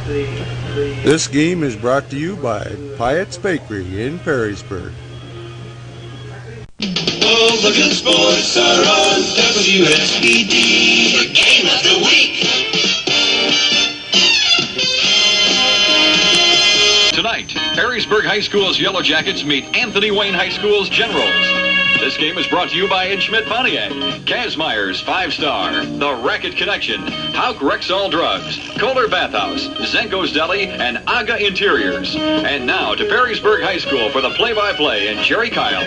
This game is brought to you by Piatt's Bakery in Perrysburg. All the good sports are on WSPD. The game of the week. Tonight, Perrysburg High School's Yellow Jackets meet Anthony Wayne High School's Generals. This game is brought to you by Ed Schmidt Pontiac, Kazmeyer's 5-Star, The Racket Connection, Hauk Rexall Drugs, Kohler Bathhouse, Zenko's Deli, and Aga Interiors. And now to Perrysburg High School for the play-by-play and Jerry Kyle.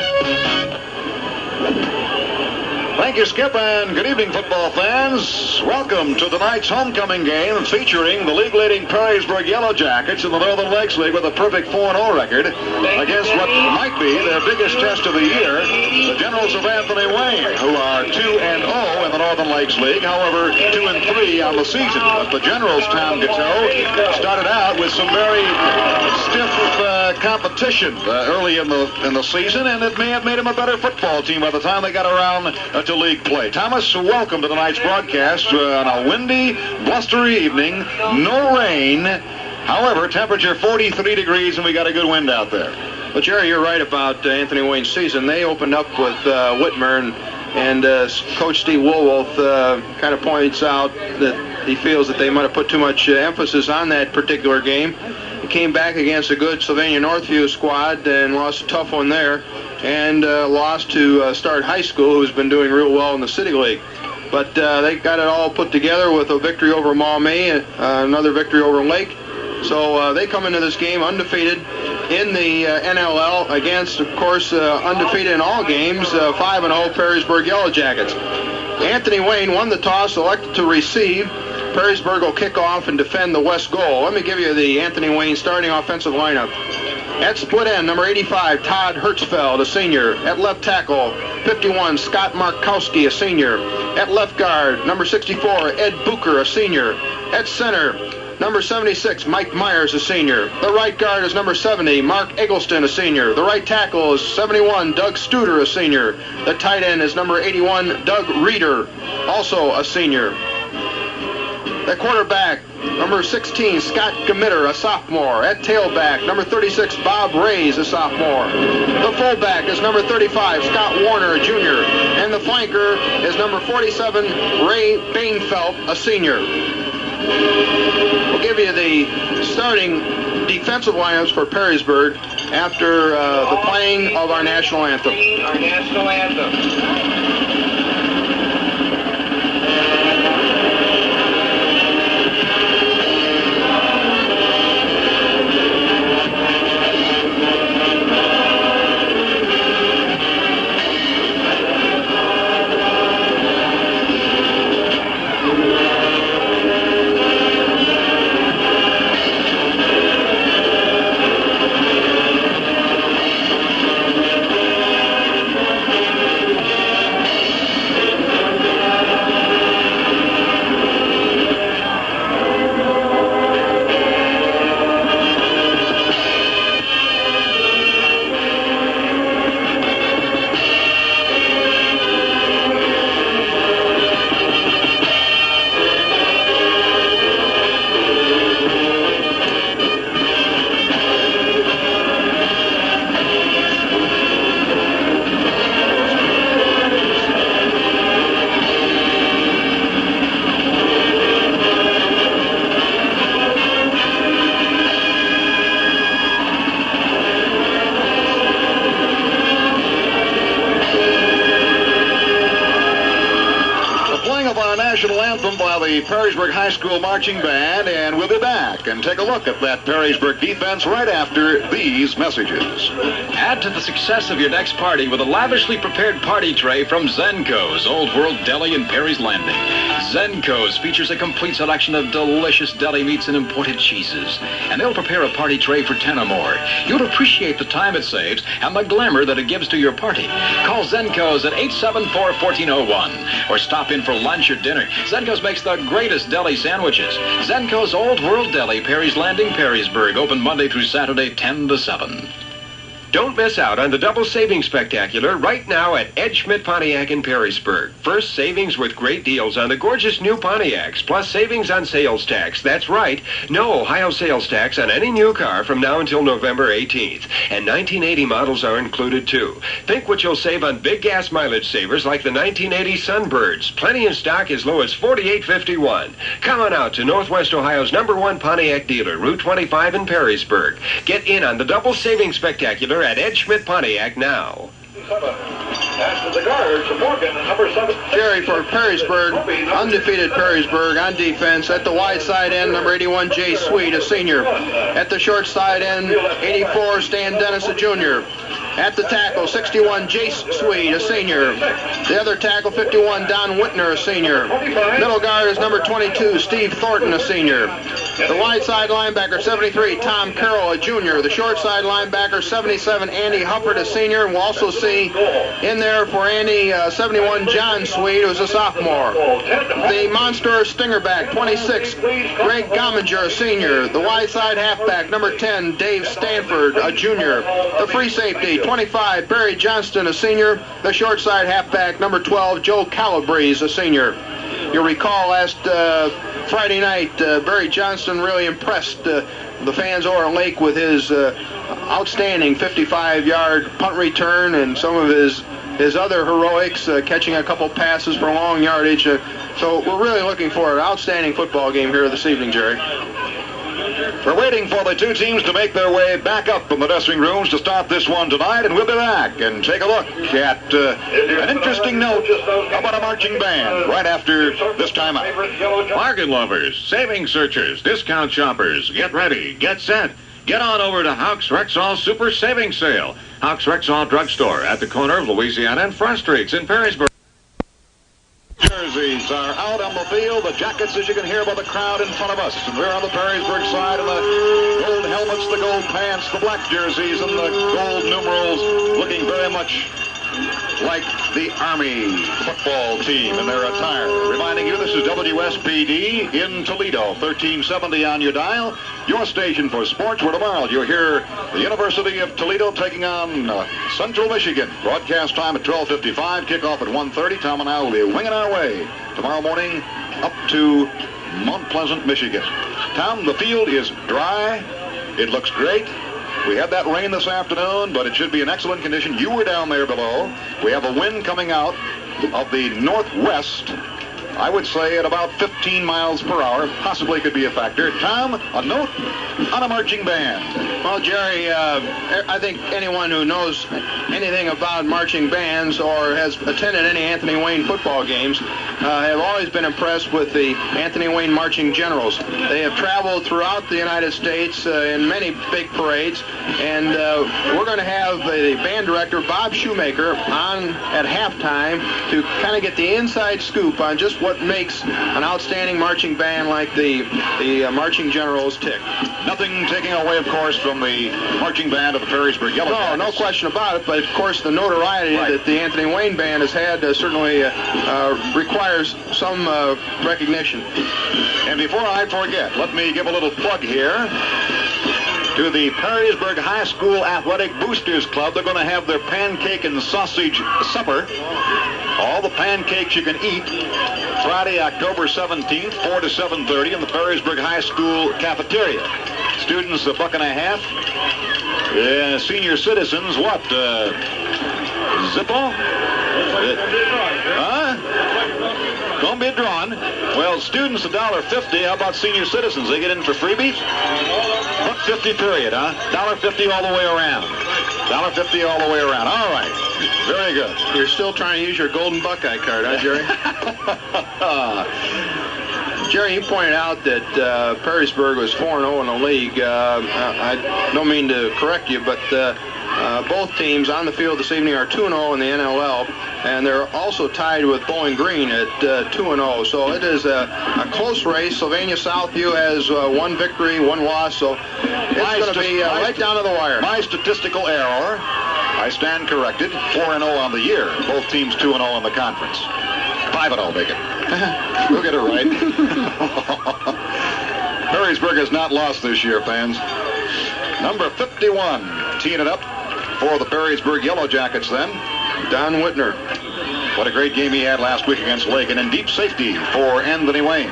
Thank you, Skip, and good evening, football fans. Welcome to tonight's homecoming game featuring the league-leading Perrysburg Yellow Jackets in the Northern Lakes League with a perfect 4-0 record against what might be their biggest test of the year, the Generals of Anthony Wayne, who are 2-0 in the Northern Lakes League, however, 2-3 on the season. But the Generals, Tom Gateau, started out with some very stiff competition early in the season, and it may have made them a better football team by the time they got around to league play. Thomas, welcome to tonight's broadcast on a windy, blustery evening. No rain. However, temperature 43 degrees, and we got a good wind out there. Well, Jerry, you're right about Anthony Wayne's season. They opened up with Whitmer, and Coach Steve Woolwolf kind of points out that he feels that they might have put too much emphasis on that particular game. He came back against a good Sylvania Northview squad and lost a tough one there, and lost to Start High School, who's been doing real well in the City League. But they got it all put together with a victory over Maumee, another victory over Lake. So they come into this game undefeated in the NLL against, of course, undefeated in all games, 5-0 Perrysburg Yellow Jackets. Anthony Wayne won the toss, elected to receive. Perrysburg will kick off and defend the west goal. Let me give you the Anthony Wayne starting offensive lineup. At split end, number 85, Todd Hertzfeld, a senior. At left tackle, 51, Scott Markowski, a senior. At left guard, number 64, Ed Bucher, a senior. At center, number 76, Mike Myers, a senior. The right guard is number 70, Mark Eggleston, a senior. The right tackle is 71, Doug Studer, a senior. The tight end is number 81, Doug Reeder, also a senior. The quarterback, number 16, Scott Gamitter, a sophomore. At tailback, number 36, Bob Rays, a sophomore. The fullback is number 35, Scott Warner, a junior. And the flanker is number 47, Ray Bainfelt, a senior. We'll give you the starting defensive lineups for Perrysburg after the playing of our national anthem. Our national anthem. National anthem by the Perrysburg High School Marching Band, and we'll be back and take a look at that Perrysburg defense right after these messages. Add to the success of your next party with a lavishly prepared party tray from Zenko's Old World Deli in Perry's Landing. Zenko's features a complete selection of delicious deli meats and imported cheeses, and they'll prepare a party tray for 10 or more. You'll appreciate the time it saves and the glamour that it gives to your party. Call Zenko's at 874-1401 or stop in for lunch or dinner. Zenko's makes the greatest deli sandwiches. Zenko's Old World Deli, Perry's Landing, Perrysburg, open Monday through Saturday, 10 to 7. Don't miss out on the double savings spectacular right now at Ed Schmidt Pontiac in Perrysburg. First, savings with great deals on the gorgeous new Pontiacs, plus savings on sales tax. That's right, no Ohio sales tax on any new car from now until November 18th. And 1980 models are included too. Think what you'll save on big gas mileage savers like the 1980 Sunbirds. Plenty in stock as low as $48.51. Come on out to Northwest Ohio's #1 Pontiac dealer, Route 25 in Perrysburg. Get in on the double savings spectacular at Ed Schmidt Pontiac now. Jerry, for Perrysburg, undefeated Perrysburg on defense. At the wide side end, number 81, Jay Sweet, a senior. At the short side end, 84, Stan Dennis, a junior. At the tackle, 61, Jace Sweet, a senior. The other tackle, 51, Don Whitner, a senior. Middle guard is number 22, Steve Thornton, a senior. The wide side linebacker, 73, Tom Carroll, a junior. The short side linebacker, 77, Andy Hufford, a senior. And we'll also see in there for Andy, 71, John Sweet, who's a sophomore. The monster stingerback, 26, Greg Gomminger, a senior. The wide side halfback, number 10, Dave Stanford, a junior. The free safety, 25, Barry Johnston, a senior. The short side halfback, number 12, Joe Calabrese, a senior. You'll recall last Friday night, Barry Johnston really impressed the fans over at Lake with his outstanding 55-yard punt return and some of his other heroics, catching a couple passes for long yardage. So we're really looking for an outstanding football game here this evening, Jerry. We're waiting for the two teams to make their way back up from the dressing rooms to start this one tonight, and we'll be back and take a look at an interesting note about a marching band right after this timeout. Bargain lovers, saving searchers, discount shoppers, get ready, get set. Get on over to Hawks Rexall Super Savings Sale. Hawks Rexall Drugstore at the corner of Louisiana and Front Streets in Perrysburg. Jerseys are out on the field. The jackets, as you can hear by the crowd in front of us. And we're on the Perrysburg side, and the gold helmets, the gold pants, the black jerseys, and the gold numerals looking very much like the Army football team in their attire. Reminding you, this is WSPD in Toledo, 1370 on your dial. Your station for sports, where tomorrow you'll hear the University of Toledo taking on Central Michigan. Broadcast time at 12:55, kickoff at 1:30. Tom and I will be winging our way tomorrow morning up to Mount Pleasant, Michigan. Tom, the field is dry. It looks great. We had that rain this afternoon, but it should be in excellent condition. You were down there below. We have a wind coming out of the northwest, I would say at about 15 miles per hour. Possibly could be a factor. Tom, a note on a marching band. Well, Jerry, I think anyone who knows anything about marching bands or has attended any Anthony Wayne football games have always been impressed with the Anthony Wayne Marching Generals. They have traveled throughout the United States in many big parades, and we're going to have the band director, Bob Shoemaker, on at halftime to kind of get the inside scoop on just what makes an outstanding marching band like the Marching Generals tick. Nothing taking away, of course, from the marching band of the Perrysburg Yellow Jackets. No question about it, but of course the notoriety that the Anthony Wayne band has had certainly requires some recognition. And before I forget, let me give a little plug here to the Perrysburg High School Athletic Boosters Club. They're going to have their pancake and sausage supper. All the pancakes you can eat Friday, October 17th, 4 to 7:30 in the Perrysburg High School cafeteria. Students, $1.50. Senior citizens, what? Zippo? Don't be drawn. Well, students, $1.50. How about senior citizens? They get in for freebies? $1.50 period, huh? $1.50 all the way around. $1.50 all the way around. All right. Very good. You're still trying to use your golden Buckeye card, huh, Jerry? Jerry, you pointed out that Perrysburg was 4-0 in the league. I don't mean to correct you, but both teams on the field this evening are 2-0 in the NLL, and they're also tied with Bowling Green at 2-0. So it is a close race. Sylvania Southview has one victory, one loss, so it's going to be right down to the wire. My statistical error, I stand corrected. 4-0 on the year. Both teams 2-0 in the conference. 5-0, Bacon. We'll get it right. Perrysburg has not lost this year, fans. Number 51, teeing it up for the Perrysburg Yellow Jackets then. Don Whitner. What a great game he had last week against Lake. And in deep safety for Anthony Wayne.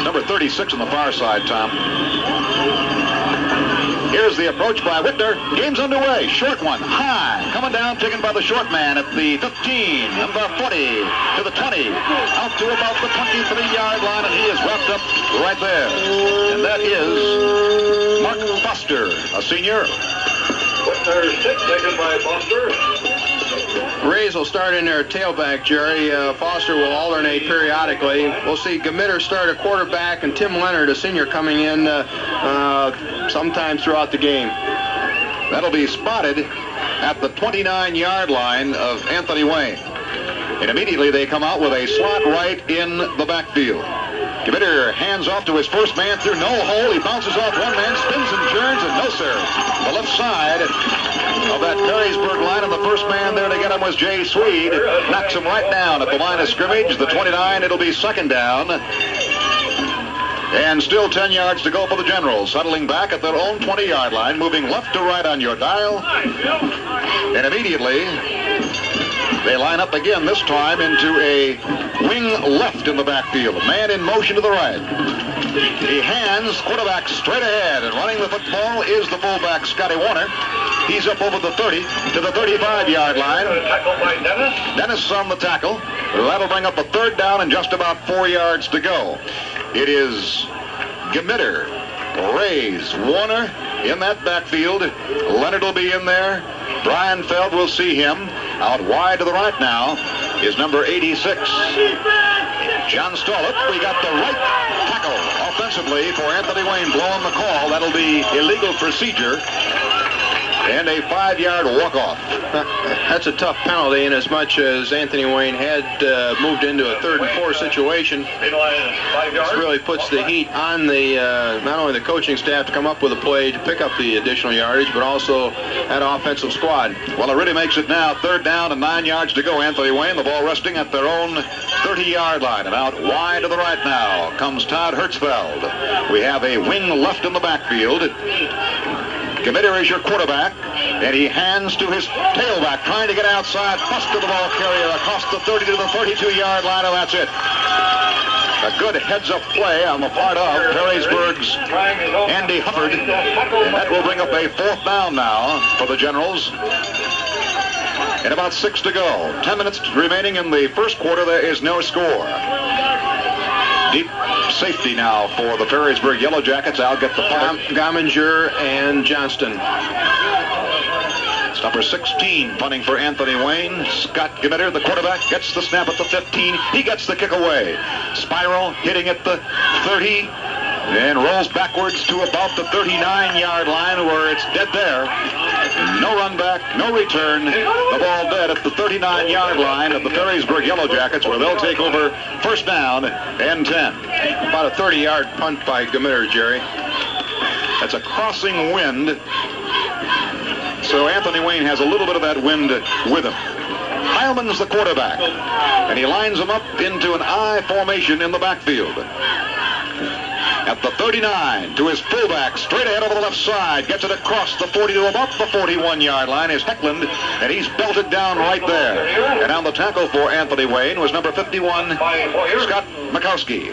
Number 36 on the far side, Tom. Here's the approach by Whitner. Game's underway. Short one. High. Coming down, taken by the short man at the 15. Number 40 to the 20. Out to about the 23-yard line, and he is wrapped up right there. And that is Mark Foster, a senior. Whitner, 6, taken by Foster. Rays will start in their tailback, Jerry. Foster will alternate periodically. We'll see Gamitter start a quarterback and Tim Leonard, a senior, coming in sometime throughout the game. That'll be spotted at the 29-yard line of Anthony Wayne. And immediately they come out with a slot right in the backfield. Gamitter hands off to his first man through no hole. He bounces off one man, spins and turns, and no, sir. The left side of that Perrysburg line, and the first man there to get him was Jay Swede. Knocks him right down at the line of scrimmage. The 29, it'll be second down. And still 10 yards to go for the Generals, settling back at their own 20-yard line, moving left to right on your dial. And immediately, they line up again, this time into a wing left in the backfield. Man in motion to the right. He hands quarterback straight ahead, and running the football is the fullback, Scotty Warner. He's up over the 30 to the 35-yard line. Tackled by Dennis. Dennis on the tackle. That'll bring up a third down and just about 4 yards to go. It is Gamitter, Rays, Warner in that backfield. Leonard will be in there. Brian Feld will see him. Out wide to the right now is number 86. John Stollett. We got the right tackle offensively for Anthony Wayne blowing the call. That'll be illegal procedure. And a 5-yard walk-off. That's a tough penalty, and as much as Anthony Wayne had moved into a 3rd and 4 situation, this really puts the heat on the not only the coaching staff to come up with a play to pick up the additional yardage, but also that offensive squad. Well, it really makes it now 3rd down and 9 yards to go. Anthony Wayne, the ball resting at their own 30-yard line. And out wide to the right now comes Todd Hertzfeld. We have a wing left in the backfield. Gamitter is your quarterback, and he hands to his tailback, trying to get outside. Busted the ball carrier across the 30 to the 32-yard line, and that's it. A good heads-up play on the part of Perrysburg's Andy Hubbard, and that will bring up a 4th down now for the Generals. And about 6 to go. 10 minutes remaining in the first quarter. There is no score. Deep safety now for the Perrysburg Yellow Jackets. I'll get the Gomminger and Johnston. It's number 16 punting for Anthony Wayne. Scott Gamitter, the quarterback, gets the snap at the 15. He gets the kick away. Spiral hitting at the 30 and rolls backwards to about the 39-yard line where it's dead there. No run back, no return. The ball dead at the 39-yard line of the Perrysburg Yellow Jackets, where they'll take over first down and 10. About a 30-yard punt by Gamitter, Jerry. That's a crossing wind. So Anthony Wayne has a little bit of that wind with him. Heilman's the quarterback, and he lines him up into an I formation in the backfield. At the 39 to his fullback, straight ahead over the left side, gets it across the 40 to about the 41-yard line is Heckland, and he's belted down right there. And on the tackle for Anthony Wayne was number 51, Scott Mikowski.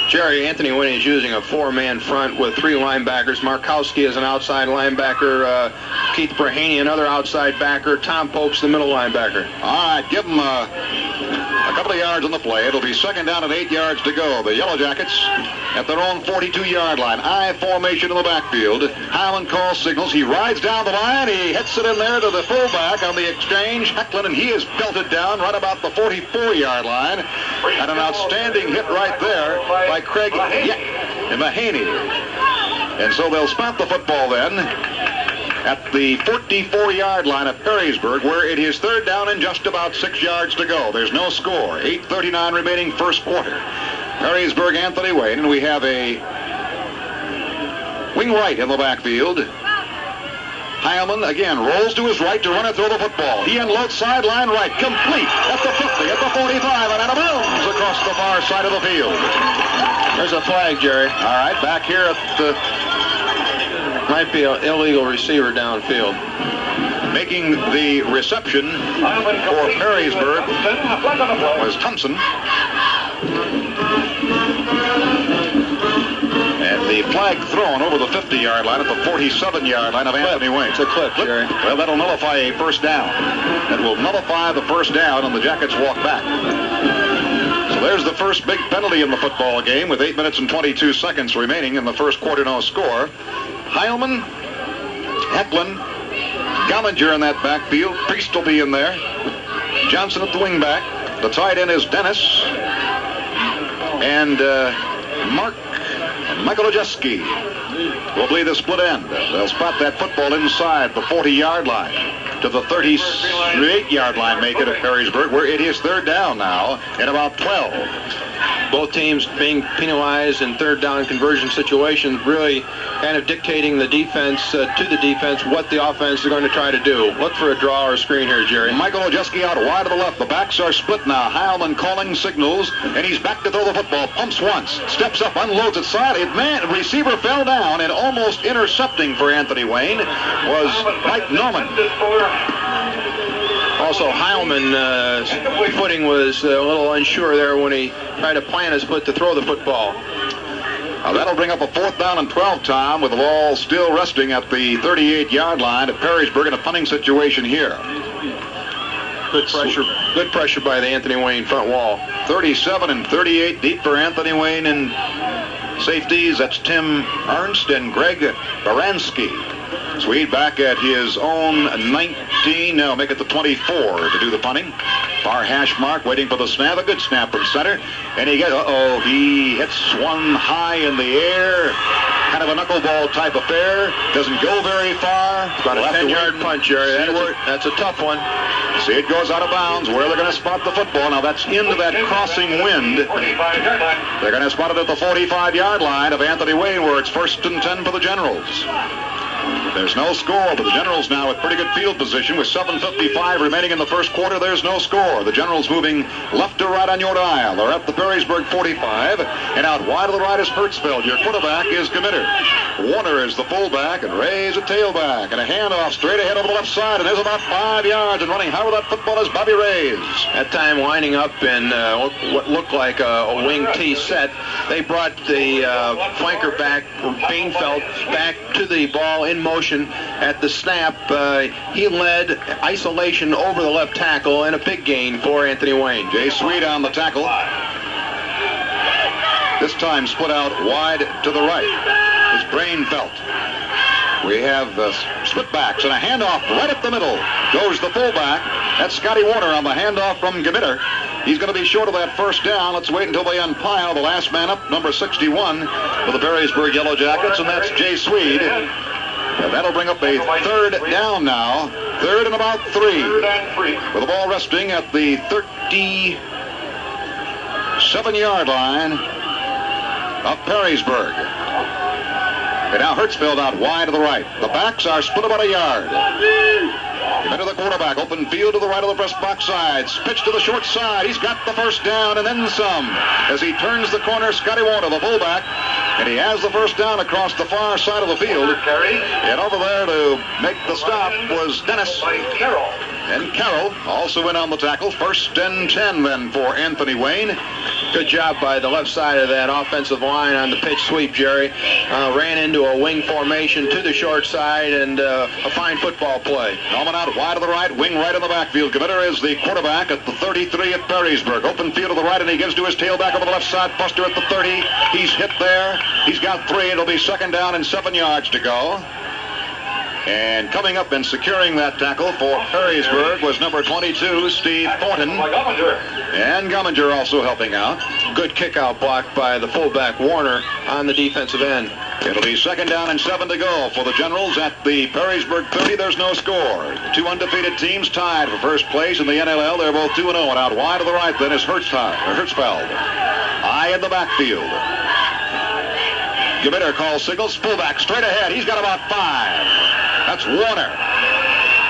Jerry, Anthony Wayne is using a 4-man front with 3 linebackers. Markowski is an outside linebacker. Keith Brahaney, another outside backer. Tom Popes, the middle linebacker. All right, give him a couple of yards on the play. It'll be second down and 8 yards to go. The Yellow Jackets at their own 42-yard line. I formation in the backfield. Highland calls signals. He rides down the line. He hits it in there to the fullback on the exchange, Heckland, and he is belted down right about the 44-yard line. And an outstanding hit right there by Craig Mahaney. And so they'll spot the football then at the 44-yard line at Perrysburg, where it is third down and just about 6 yards to go. There's no score. 8:39 remaining first quarter. Perrysburg, Anthony Wayne, and we have a wing right in the backfield. Heilman again rolls to his right to run it through the football. He unloads sideline right, complete at the 50, at the 45, and out of bounds across the far side of the field. There's a flag, Jerry. All right, back here at the... Might be an illegal receiver downfield. Making the reception for Perrysburg was Thompson. And the flag thrown over the 50-yard line at the 47-yard line of Anthony Wayne. It's a clip, Jerry. Well, that'll nullify a first down. That will nullify the first down, and the Jackets walk back. So there's the first big penalty in the football game with 8 minutes and 22 seconds remaining in the first quarter, no score. Heilman, Hecklin, Gomminger in that backfield. Priest will be in there. Johnson at the wingback. The tight end is Dennis. And Michael Ojeski will be the split end. They'll spot that football inside the 40-yard line to the 38-yard line, make it at Perrysburg, where it is third down now in about 12. Both teams being penalized in third down conversion situations, really kind of dictating the defense to the defense what the offense is going to try to do. Look for a draw or a screen here, Jerry. Michael Ojeski out wide to the left. The backs are split now. Heilman calling signals, and he's back to throw the football. Pumps once, steps up, unloads it side. Receiver fell down, and almost intercepting for Anthony Wayne was Mike Norman. Also, Heilman's footing was a little unsure there when he tried to plant his foot to throw the football. Now that'll bring up a 4th down and 12 time with the ball still resting at the 38-yard line at Perrysburg in a punting situation here. Good pressure by the Anthony Wayne front wall. 37 and 38 deep for Anthony Wayne in safeties. That's Tim Ernst and Greg Baranski. Swede back at his own 19. Now make it the 24 to do the punting. Far hash mark waiting for the snap. A good snap from center. And he gets, he hits one high in the air. Kind of a knuckleball type affair. Doesn't go very far. About a 10-yard punch, Jerry. That's a tough one. See, it goes out of bounds. Where they're going to spot the football. Now that's into that crossing wind. They're going to spot it at the 45-yard line of Anthony Wayne, where it's 1st and 10 for the Generals. There's no score, but the Generals now with pretty good field position with 7:55 remaining in the first quarter. There's no score. The Generals moving left to right on your dial. They're at the Perrysburg 45, and out wide to the right is Hertzfeld. Your quarterback is Gmitter. Warner is the fullback, and Ray's a tailback, and a handoff straight ahead over the left side, and there's about 5 yards, and running high with that football is Bobby Ray's. That time lining up in what looked like a wing T set, they brought the flanker back, Bainfeld, back to the ball in motion at the snap. He led isolation over the left tackle and a big gain for Anthony Wayne. Jay Swede on the tackle. This time split out wide to the right is Brainfelt. We have the split backs and a handoff right up the middle. Goes the fullback. That's Scotty Warner on the handoff from Gmitter. He's going to be short of that first down. Let's wait until they unpile the last man up, number 61 for the Perrysburg Yellow Jackets, and that's Jay Swede. And that'll bring up a third down now. 3rd and about 3. With the ball resting at the 37-yard line of Perrysburg. And now Hertzfeld out wide to the right. The backs are split about a yard. Into the quarterback, open field to the right of the press box side. Pitch to the short side. He's got the first down and then some. As he turns the corner, Scotty Warner, the fullback, and he has the first down across the far side of the field. And over there to make the stop was Dennis. And Carroll also in on the tackle. 1st and 10 then for Anthony Wayne. Good job by the left side of that offensive line on the pitch sweep, Jerry. Ran into a wing formation to the short side, and a fine football play. Norman out wide to the right, wing right in the backfield. Gmitter is the quarterback at the 33 at Perrysburg. Open field to the right, and he gives to his tailback over the left side. Buster at the 30. He's hit there. He's got 3. It'll be 2nd down and 7 yards to go. And coming up and securing that tackle for Perrysburg was number 22, Steve Thornton. And Gomminger also helping out. Good kick-out block by the fullback Warner on the defensive end. It'll be 2nd down and 7 to go for the Generals at the Perrysburg 30. There's no score. 2 undefeated teams tied for first place in the NLL. They're both 2-0. And out wide to the right then is Hertzfeld. High in the backfield. Gmitter calls signals. Fullback straight ahead. He's got about 5. That's Warner.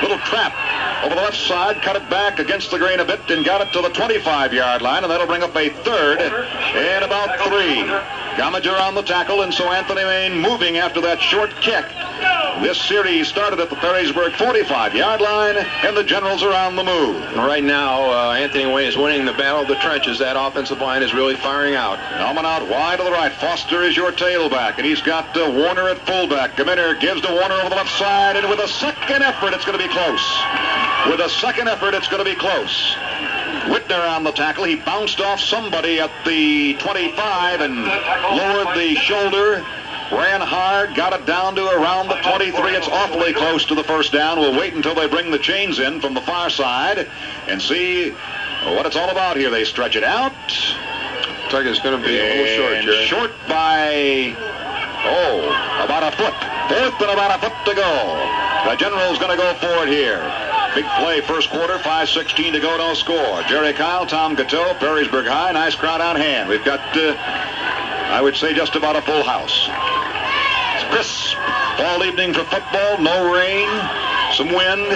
Little trap over the left side, cut it back against the grain a bit and got it to the 25-yard line, and that'll bring up a third and about 3. Gomminger on the tackle, and so Anthony Wayne moving after that short kick. This series started at the Perrysburg 45-yard line, and the Generals are on the move. Right now, Anthony Wayne is winning the battle of the trenches. That offensive line is really firing out. Coming out wide to the right. Foster is your tailback, and he's got Warner at fullback. Gomminger gives to Warner over the left side, and with a second effort, it's going to be close. With a second effort, it's going to be close. Whitner on the tackle. He bounced off somebody at the 25 and lowered the shoulder. Ran hard, got it down to around the 23. It's awfully close to the first down. We'll wait until they bring the chains in from the far side and see what it's all about here. They stretch it out. Looks like it's going to be a little short, Jerry. Short by, about a foot. Fourth and about a foot to go. The General's going to go for it here. Big play first quarter, 5:16 to go, no score. Jerry Kyle, Tom Gatteau, Perrysburg High, nice crowd on hand. We've got, I would say, just about a full house. It's crisp fall evening for football, no rain, some wind.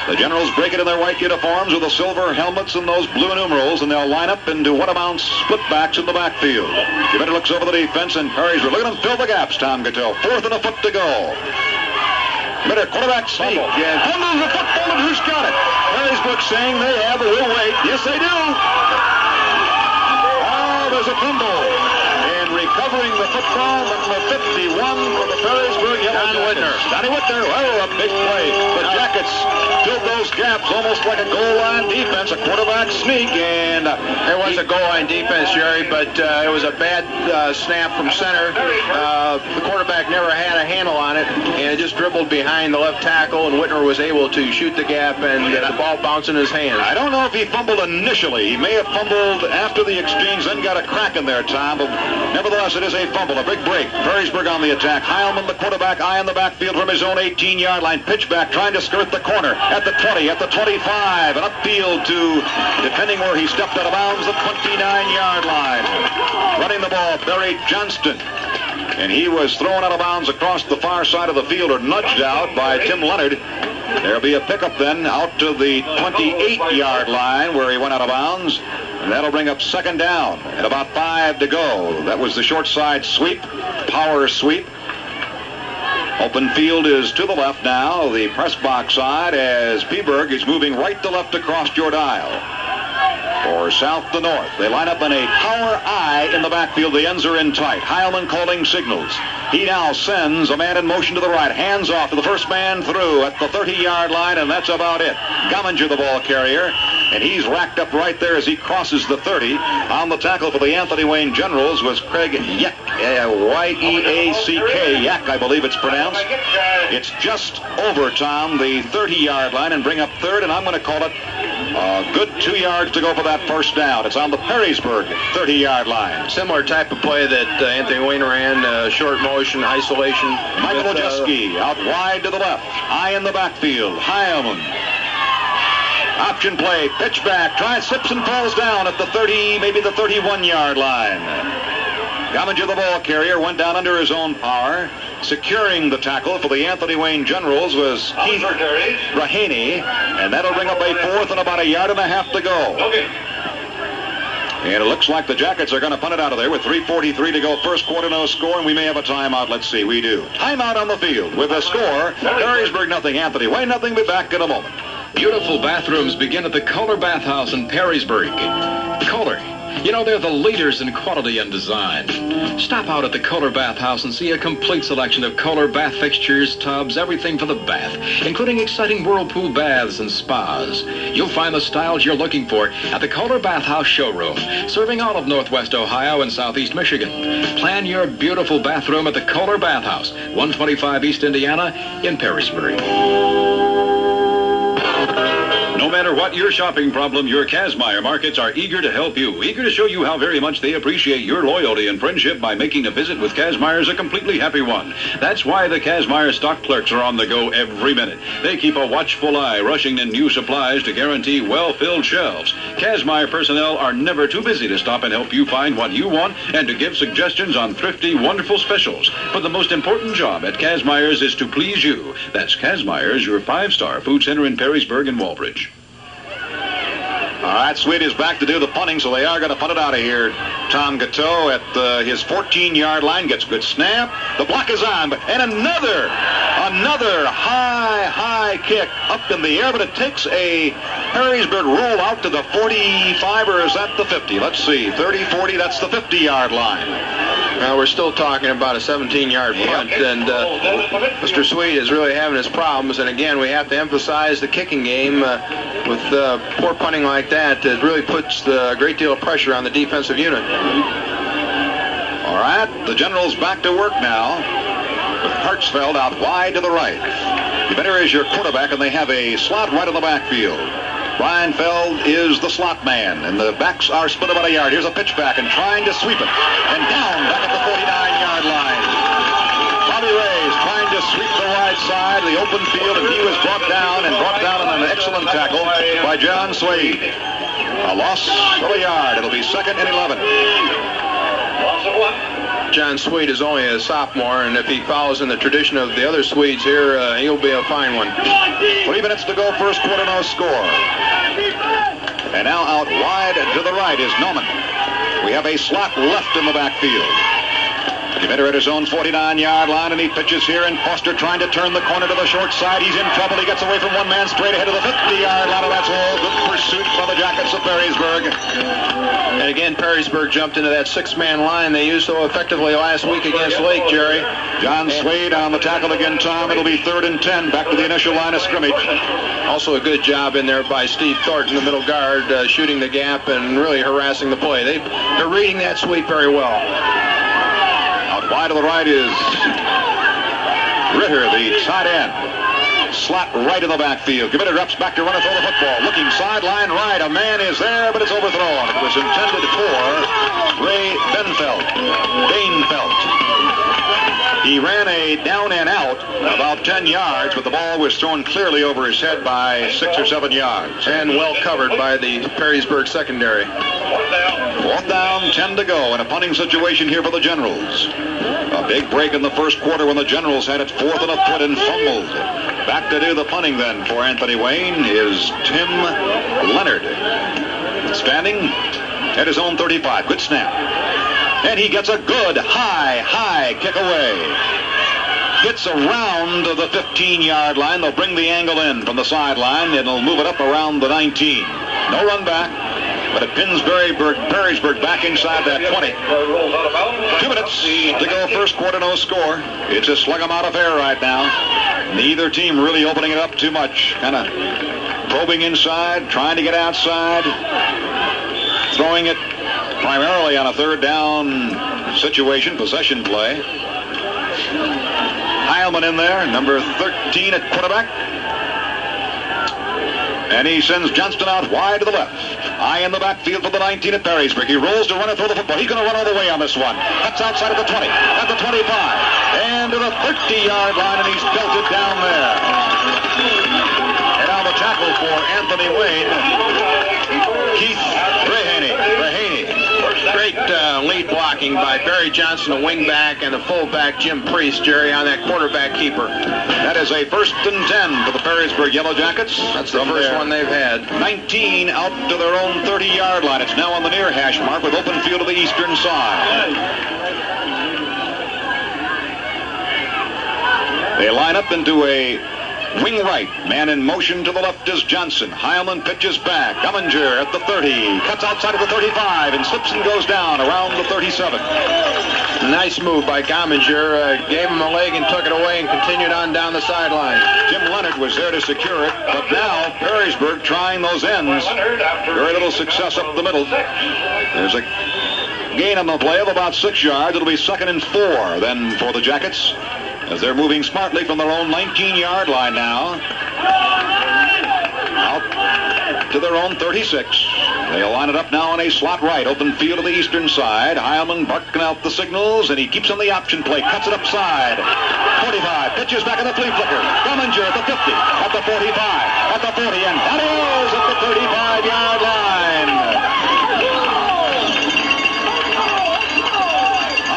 The Generals break it in their white uniforms with the silver helmets and those blue numerals, and they'll line up into what-amount split backs in the backfield. Gibbetter looks over the defense, and Perrysburg. Look at them fill the gaps, Tom Gatteau. Fourth and a foot to go. Gibbetter, quarterback sneak. And fumbles the football, and who's got it? Perrysburg saying they have, but we'll wait. Yes, they do. There's a fumble. And recovering the football, number 51 for the Perrysburg Yellow Jackets. Johnny Whitner. Oh, a big play. The Jackets filled those gaps almost like a goal line defense, a quarterback sneak, and it was a goal line defense, Jerry, but it was a bad snap from center. The quarterback never had a handle on it, and it just dribbled behind the left tackle, and Whitner was able to shoot the gap and get the ball bounce in his hands. I don't know if he fumbled initially. He may have fumbled after the exchange, then got a crack in there, Tom, but nevertheless, it is a fumble, a big break. Perrysburg on the attack. Heilman, the quarterback, eye in the backfield from his own 18-yard line. Pitch back, trying to skirt the corner at the 20, at the 25, and upfield to, depending where he stepped out of bounds, the 29-yard line. Running the ball, Barry Johnston. And he was thrown out of bounds across the far side of the field, or nudged out by Tim Leonard. There'll be a pickup then out to the 28-yard line where he went out of bounds. And that'll bring up second down and about 5 to go. That was the short side sweep, power sweep. Open field is to the left now, the press box side, as Peaburg is moving right to left across your dial. Or south to north. They line up in a power I in the backfield. The ends are in tight. Heilman calling signals. He now sends a man in motion to the right. Hands off to the first man through at the 30-yard line, and that's about it. Gomminger, the ball carrier, and he's racked up right there as he crosses the 30. On the tackle for the Anthony Wayne Generals was Craig Yeck, Y-E-A-C-K, Yeck, I believe it's pronounced. It's just over, Tom, the 30-yard line, and bring up third, and I'm going to call it a good 2 yards to go for that first down. It's on the Perrysburg 30-yard line. Similar type of play that Anthony Wayne ran, short motion, isolation. Michael Ojeski out wide to the left. High in the backfield. Heilman. Option play, pitch back, slips and falls down at the 30, maybe the 31-yard line. Gomminger, the ball carrier, went down under his own power. Securing the tackle for the Anthony Wayne Generals was Keith Rahaney, and that'll bring up a fourth and about 1.5 yards to go. Okay. And it looks like the Jackets are going to punt it out of there with 3:43 to go. First quarter, no score, and we may have a timeout. Let's see, we do. Timeout on the field with a score. Perrysburg nothing, Anthony Wayne nothing. Be back in a moment. Beautiful bathrooms begin at the Kohler Bathhouse in Perrysburg. Kohler, you know, they're the leaders in quality and design. Stop out at the Kohler Bathhouse and see a complete selection of Kohler bath fixtures, tubs, everything for the bath, including exciting whirlpool baths and spas. You'll find the styles you're looking for at the Kohler Bathhouse showroom, serving all of Northwest Ohio and Southeast Michigan. Plan your beautiful bathroom at the Kohler Bathhouse, 125 East Indiana in Perrysburg. No matter matter what your shopping problem, your Kazmaier markets are eager to help you, eager to show you how very much they appreciate your loyalty and friendship by making a visit with Kazmaier's a completely happy one. That's why the Kazmaier stock clerks are on the go every minute. They keep a watchful eye rushing in new supplies to guarantee well-filled shelves. Kazmaier personnel are never too busy to stop and help you find what you want and to give suggestions on thrifty, wonderful specials. But the most important job at Kazmaier's is to please you. That's Kazmaier's, your 5-star food center in Perrysburg and Walbridge. All right, Sweet is back to do the punting, so they are going to punt it out of here. Tom Gateau at his 14-yard line gets a good snap. The block is on, and another high kick up in the air, but it takes a Perrysburg roll out to the 45, or is that the 50? Let's see, 30, 40, that's the 50-yard line. We're still talking about a 17-yard punt, and Mr. Sweet is really having his problems. And again, we have to emphasize the kicking game with poor punting like that. It really puts a great deal of pressure on the defensive unit. All right, the Generals back to work now with Hartsfeld out wide to the right. Better is your quarterback, and they have a slot right in the backfield. Brian Feld is the slot man, and the backs are split about a yard. Here's a pitch back and trying to sweep it. And down back at the 49-yard line. Bobby Ray's trying to sweep the wide side, the open field, and he was brought down on an excellent tackle by John Swade. A loss of a yard. It'll be 2nd and 11. John Swede is only a sophomore, and if he follows in the tradition of the other Swedes here, he'll be a fine one. 3 minutes to go, first quarter, no score. And now out wide to the right is Norman. We have a slot left in the backfield. Demeter at his own 49-yard line, and he pitches here, and Foster trying to turn the corner to the short side. He's in trouble. He gets away from one man straight ahead of the 50-yard line, and that's all. Good pursuit by the Jackets of Perrysburg. And again, Perrysburg jumped into that 6-man line they used so effectively last week against Lake, Jerry. John Swade on the tackle again, Tom. It'll be 3rd and 10, back to the initial line of scrimmage. Also a good job in there by Steve Thornton, the middle guard, shooting the gap and really harassing the play. They're reading that sweep very well. Out wide to the right is Ritter, the tight end. Slot right in the backfield. Committed reps back to run and throw the football. Looking sideline right. A man is there, but it's overthrown. It was intended for Ray Bainfeld. He ran a down and out about 10 yards, but the ball was thrown clearly over his head by 6 or 7 yards. And well covered by the Perrysburg secondary. 4th down, 10 to go in a punting situation here for the Generals. A big break in the first quarter when the Generals had it 4th and a foot and fumbled. Back to do the punting then for Anthony Wayne is Tim Leonard. Standing at his own 35. Good snap. And he gets a good high kick away. Gets around the 15-yard line. They'll bring the angle in from the sideline, and they'll move it up around the 19. No run back, but it pins Perrysburg back inside that 20. 2 minutes to go, first quarter, no score. It's a slug-em-out affair right now. Neither team really opening it up too much. Kind of probing inside, trying to get outside. Throwing it primarily on a 3rd down situation, possession play. Heilman in there, number 13 at quarterback. And he sends Johnston out wide to the left. High in the backfield for the 19 at Perrysburg. He rolls to run and throw the football. He's going to run all the way on this one. Cuts outside of the 20, at the 25, and to the 30-yard line, and he's belted down there. And now the tackle for Anthony Wayne, Keith Rahaney. Great lead blocking by Barry Johnson, the wingback, and the fullback Jim Priest, Jerry, on that quarterback keeper. That is a 1st and 10 for the Perrysburg Yellow Jackets. That's the first one they've had. 19 out to their own 30-yard line. It's now on the near hash mark with open field to the eastern side. They line up into a wing right. Man in motion to the left is Johnson. Heilman pitches back. Gumminger at the 30. Cuts outside of the 35 and slips and goes down around the 37. Nice move by Gumminger. Gave him a leg and took it away and continued on down the sideline. Jim Leonard was there to secure it, but now Perrysburg trying those ends. Very little success up the middle. There's a gain on the play of about 6 yards. It'll be 2nd and 4 then for the Jackets, as they're moving smartly from their own 19-yard line now. Out to their own 36. They'll line it up now on a slot right, open field to the eastern side. Heilman barking out the signals, and he keeps on the option play, cuts it upside. 45, pitches back in the flea flicker. Gumminger at the 50, at the 45, at the 40, and that is at the 35-yard line.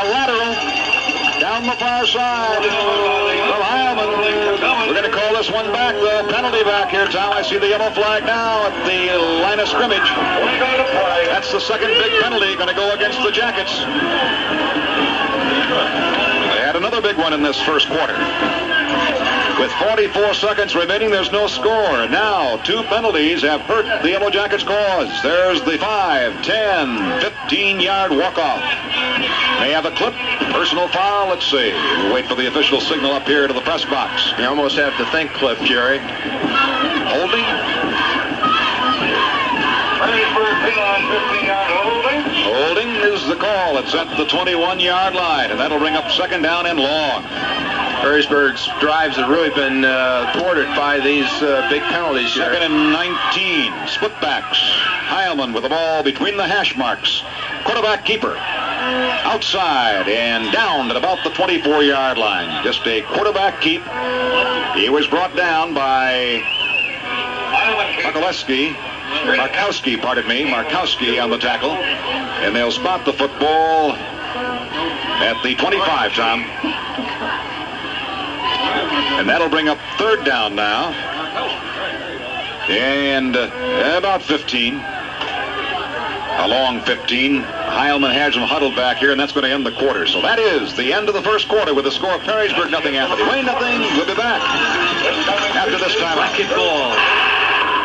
A lateral down the far side from Heilman. We're going to call this one back, the penalty back here, Tom. I see the yellow flag now at the line of scrimmage. That's the second big penalty going to go against the Jackets. They had another big one in this first quarter. With 44 seconds remaining, there's no score. Now, 2 penalties have hurt the Yellow Jackets' cause. There's the 5, 10, 15-yard walk-off. May have a clip. Personal foul, let's see. We'll wait for the official signal up here to the press box. You almost have to think clip, Jerry. Holding. Perrysburg penalized 15-yard holding. Holding is the call. It's at the 21-yard line, and that'll bring up second down and long. Perrysburg's drives have really been thwarted by these big penalties here. Second and 19. Splitbacks. Heilman with the ball between the hash marks. Quarterback keeper. Outside and down at about the 24-yard line. Just a quarterback keep. He was brought down by Markowski on the tackle. And they'll spot the football at the 25, Tom. And that'll bring up third down now. And about 15. A long 15. Heilman has them huddled back here, and that's going to end the quarter. So that is the end of the first quarter with the score of Perrysburg nothing, Anthony Wayne nothing. We'll be back after this time. Racquetball.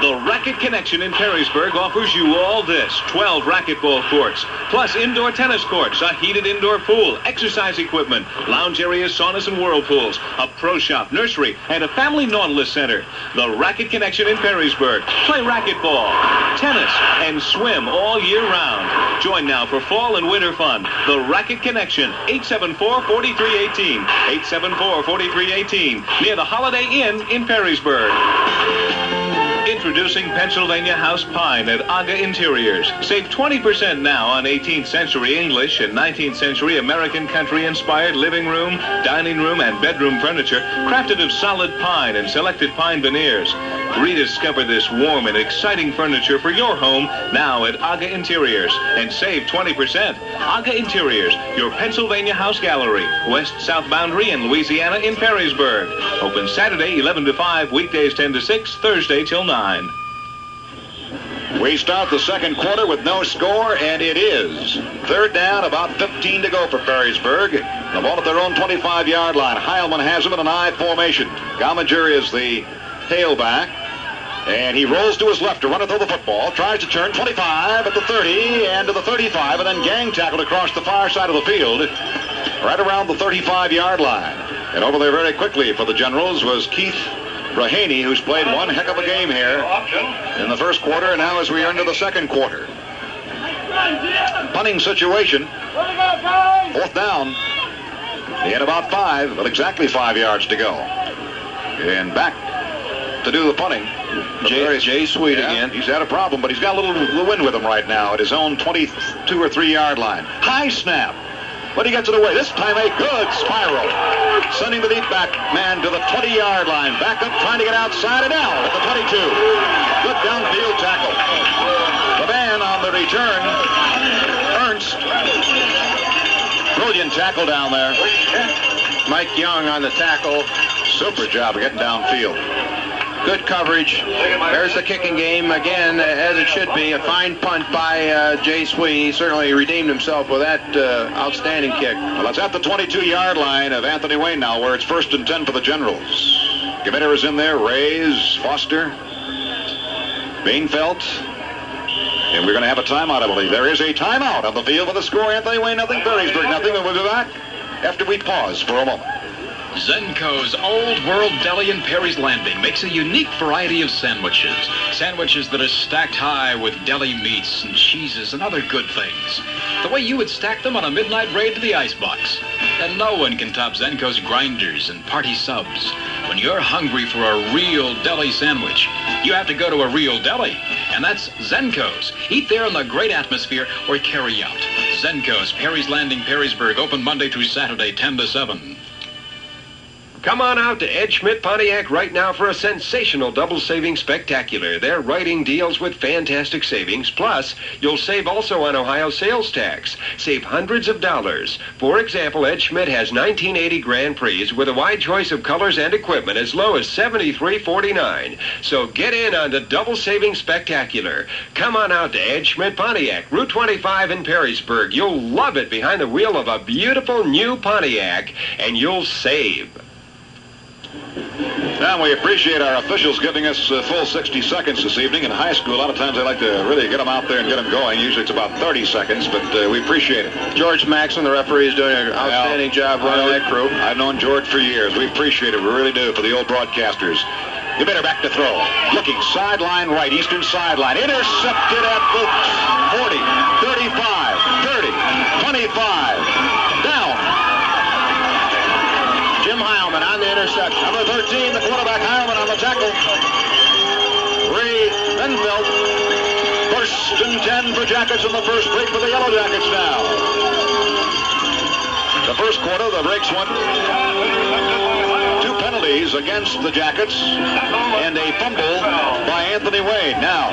The Racket Connection in Perrysburg offers you all this: 12 racquetball courts, plus indoor tennis courts, a heated indoor pool, exercise equipment, lounge areas, saunas and whirlpools, a pro shop, nursery, and a family Nautilus center. The Racket Connection in Perrysburg. Play racquetball, tennis, and swim all year round. Join now for fall and winter fun. The Racket Connection, 874-4318, 874-4318, near the Holiday Inn in Perrysburg. Introducing Pennsylvania House Pine at Aga Interiors. Save 20% now on 18th century English and 19th century American country-inspired living room, dining room, and bedroom furniture crafted of solid pine and selected pine veneers. Rediscover this warm and exciting furniture for your home now at Aga Interiors and save 20%. Aga Interiors, your Pennsylvania House Gallery, west-south boundary in Louisiana in Perrysburg. Open Saturday 11 to 5, weekdays 10 to 6, Thursday till 9. We start the second quarter with no score, and it is third down, about 15 to go for Perrysburg. The ball at their own 25-yard line. Heilman has him in an I formation. Gumminger is the tailback, and he rolls to his left to run it through the football. Tries to turn 25 at the 30 and to the 35, and then gang tackled across the far side of the field, right around the 35-yard line. And over there very quickly for the Generals was Keith Rahaney, who's played one heck of a game here in the first quarter, and now as we enter the second quarter. Punting situation. Fourth down. He had about 5, but exactly 5 yards to go. And back to do the punting. Jay Sweet again. He's had a problem, but he's got a little wind with him right now at his own 22 or 3 yard line. High snap. But he gets it away. This time a good spiral. Sending the deep back man to the 20-yard line. Back up, trying to get outside and out at the 22. Good downfield tackle. The man on the return, Ernst. Brilliant tackle down there. Mike Young on the tackle. Super job of getting downfield. Good coverage. There's the kicking game again, as it should be. A fine punt by Jay Sweet. He certainly redeemed himself with that outstanding kick. Well, it's at the 22-yard line of Anthony Wayne now, where it's 1st and 10 for the Generals. Gemitter is in there. Rays, Foster, Bainfeld. And we're going to have a timeout, I believe. There is a timeout on the field with the score. Anthony Wayne nothing, Perrysburg nothing. And we'll be back after we pause for a moment. Zenko's Old World Deli in Perry's Landing makes a unique variety of sandwiches. Sandwiches that are stacked high with deli meats and cheeses and other good things. The way you would stack them on a midnight raid to the icebox. And no one can top Zenko's grinders and party subs. When you're hungry for a real deli sandwich, you have to go to a real deli, and that's Zenko's. Eat there in the great atmosphere or carry out. Zenko's, Perry's Landing, Perrysburg, open Monday through Saturday, 10 to 7. Come on out to Ed Schmidt Pontiac right now for a sensational double saving spectacular. They're writing deals with fantastic savings. Plus, you'll save also on Ohio sales tax. Save hundreds of dollars. For example, Ed Schmidt has 1980 Grand Prix with a wide choice of colors and equipment as low as $73.49. So get in on the double saving spectacular. Come on out to Ed Schmidt Pontiac, Route 25 in Perrysburg. You'll love it behind the wheel of a beautiful new Pontiac, and you'll save. And we appreciate our officials giving us full 60 seconds this evening. In high school, a lot of times they like to really get them out there and get them going. Usually it's about 30 seconds, but we appreciate it. George Maxson, the referee, is doing an outstanding job running that crew. I've known George for years. We appreciate it. We really do, for the old broadcasters. You better back to throw. Looking sideline right, eastern sideline. Intercepted at the 40, 35, 30, 25. Down. Jim Heilman on the interception. Number 13, the quarterback, Heilman on the tackle. Ray Benfeld. 1st and 10 for Jackets in the first break for the Yellow Jackets now. The first quarter, the breaks went 2 penalties against the Jackets and a fumble by Anthony Wade. Now,